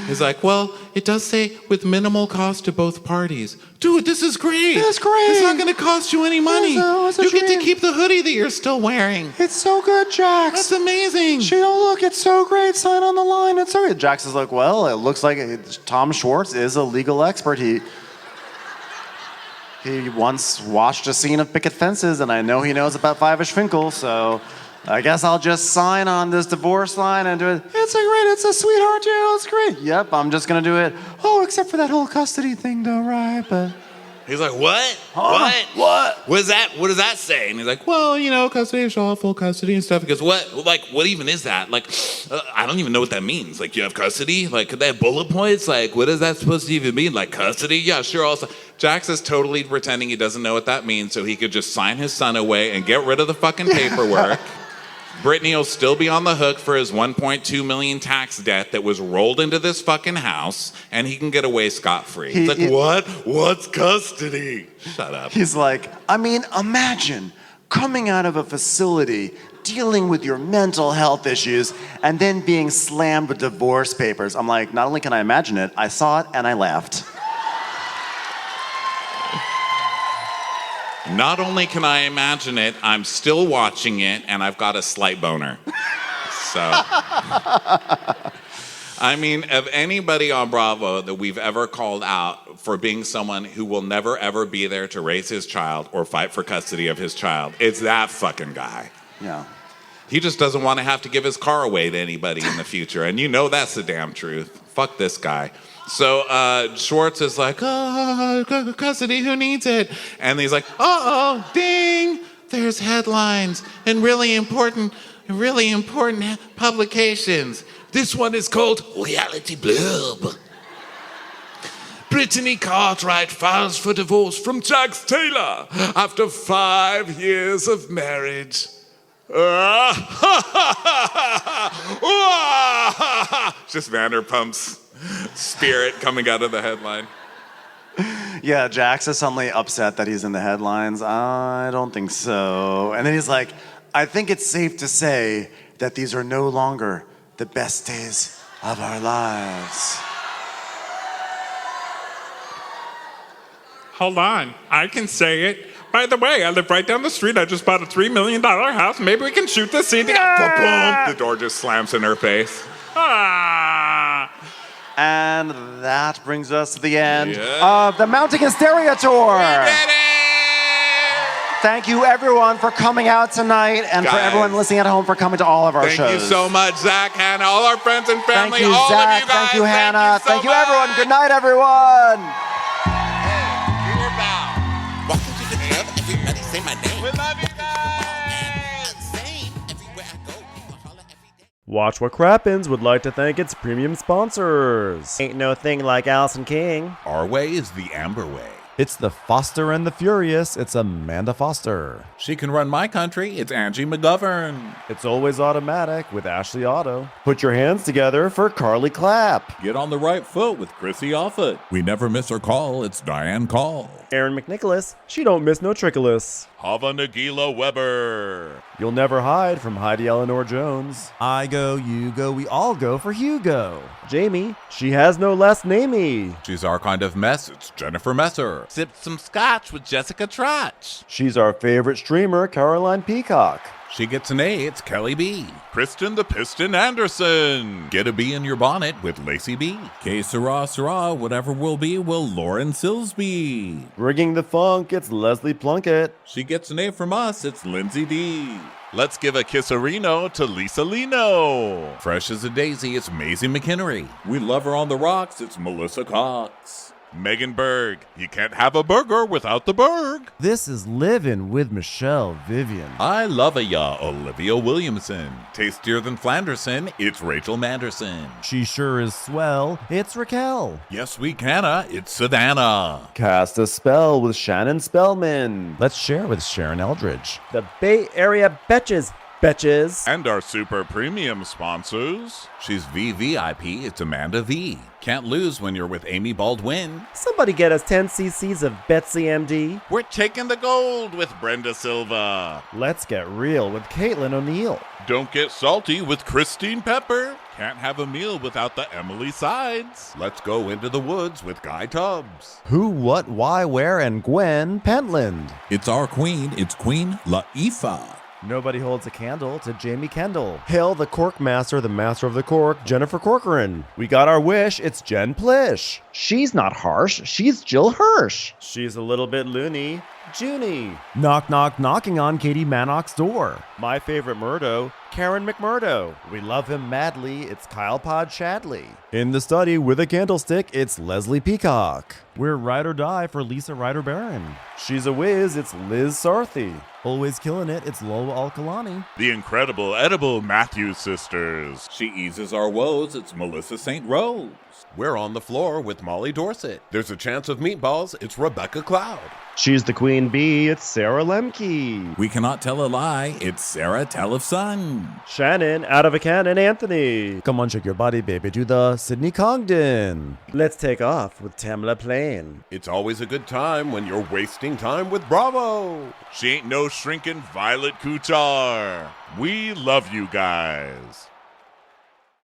He's like, well, it does say with minimal cost to both parties. Dude, this is great. That's great. It's not going to cost you any money. You get to keep the hoodie that you're still wearing. It's so good, Jax. That's amazing. Look, it's so great. Sign on the line. It's so good. Jax is like, well, it looks like Tom Schwartz is a legal expert. He once watched a scene of picket fences, and I know he knows about Five-ish Finkel, so I guess I'll just sign on this divorce line and do it. It's a sweetheart deal. It's great. Yep, I'm just going to do it. Oh, except for that whole custody thing, though, right? But he's like, what? Huh? What? What does that say? And he's like, well, custody, full custody and stuff. He goes, what? Like, what even is that? Like, I don't even know what that means. Like, you have custody? Like, could they have bullet points? Like, what is that supposed to even mean? Like, custody? Yeah, sure. Also, Jax is totally pretending he doesn't know what that means so he could just sign his son away and get rid of the fucking paperwork. Brittany will still be on the hook for his $1.2 million tax debt that was rolled into this fucking house, and he can get away scot-free. He's like, what? What's custody? Shut up. He's like, imagine coming out of a facility, dealing with your mental health issues, and then being slammed with divorce papers. I'm like, not only can I imagine it, I saw it and I laughed. Not only can I imagine it, I'm still watching it, and I've got a slight boner. So, of anybody on Bravo that we've ever called out for being someone who will never, ever be there to raise his child or fight for custody of his child, it's that fucking guy. Yeah. He just doesn't want to have to give his car away to anybody in the future, and that's the damn truth. Fuck this guy. So Schwartz is like, oh, custody, who needs it? And he's like, ding, there's headlines and really important publications. This one is called Reality Blurb. Brittany Cartwright files for divorce from Jax Taylor after 5 years of marriage. Just Vanderpump's spirit coming out of the headline. Yeah, Jax is suddenly upset that he's in the headlines. I don't think so. And then he's like, I think it's safe to say that these are no longer the best days of our lives. Hold on, I can say it. By the way, I live right down the street. I just bought a $3 million house. Maybe we can shoot this scene together. Boom! The door just slams in her face. And that brings us to the end of the Mounting Hysteria Tour. We did it! Thank you, everyone, for coming out tonight, and for everyone listening at home for coming to all of our shows. Thank you so much, Zach, Hannah, all our friends and family, Thank you, all Zach. of you guys. Thank you, Hannah. Thank you, everyone. Good night, everyone. Welcome to the club. Everybody say my name. We love you Watch What Crappens would like to thank its premium sponsors. Ain't no thing like Allison King. Our way is the Amber way. It's the Foster and the Furious. It's Amanda Foster. She can run my country. It's Angie McGovern. It's always automatic with Ashley Auto. Put your hands together for Carly Clapp. Get on the right foot with Chrissy Offutt. We never miss her call. It's Diane Call. Aaron McNicholas. She don't miss no trickolas. Hava Nagila Weber. You'll never hide from Heidi Eleanor Jones. I go, you go, we all go for Hugo. Jamie. She has no last namey. She's our kind of mess. It's Jennifer Messer. Sipped some scotch with Jessica Trotch. She's our favorite streamer, Caroline Peacock. She gets an A. It's Kelly B. Kristen the Piston Anderson. Get a bee in your bonnet with Lacey B. K Sarah, whatever will be, will Lauren Silsby. Rigging the funk, it's Leslie Plunkett. She gets an A from us. It's Lindsay D. Let's give a kisserino to Lisa Lino. Fresh as a daisy, it's Maisie McHenry. We love her on the rocks. It's Melissa Cox. Megan Berg. You can't have a burger without the Berg. This is Livin' with Michelle Vivian. I love ya, Olivia Williamson. Tastier than Flanderson, it's Rachel Manderson. She sure is swell. It's Raquel. Yes, we canna, it's Savannah. Cast a spell with Shannon Spellman. Let's share with Sharon Eldridge. The Bay Area Betches. Betches. And our super premium sponsors. She's VVIP, it's Amanda V. Can't lose when you're with Amy Baldwin. Somebody get us 10 cc's of Betsy MD. We're taking the gold with Brenda Silva. Let's get real with Caitlin O'Neill. Don't get salty with Christine Pepper. Can't have a meal without the Emily Sides. Let's go into the woods with Guy Tubbs. Who, what, why, where, and Gwen Pentland. It's our queen, it's Queen Laifah. Nobody holds a candle to Jamie Kendall. Hail the Cork Master, the Master of the Cork, Jennifer Corcoran. We got our wish, it's Jen Plish. She's not harsh, she's Jill Hirsch. She's a little bit loony, Junie. Knock, knock, knocking on Katie Manock's door. My favorite Murdo, Karen McMurdo. We love him madly, it's Kyle Pod Shadley. In the study with a candlestick, it's Leslie Peacock. We're ride or die for Lisa Ryder Barron. She's a whiz, it's Liz Sarthy. Always killing it, it's Lola Alkalani. The incredible edible Matthews sisters. She eases our woes, it's Melissa St. Rose. We're on the floor with Molly Dorset. There's a chance of meatballs, it's Rebecca Cloud. She's the queen bee, it's Sarah Lemke. We cannot tell a lie, it's Sarah Telefson. Shannon, out of a cannon, Anthony. Come on, shake your body, baby, do the Sydney Congdon. Let's take off with Tamla Plain. It's always a good time when you're wasting time with Bravo. She ain't no shrinking Violet Kuchar. We love you guys.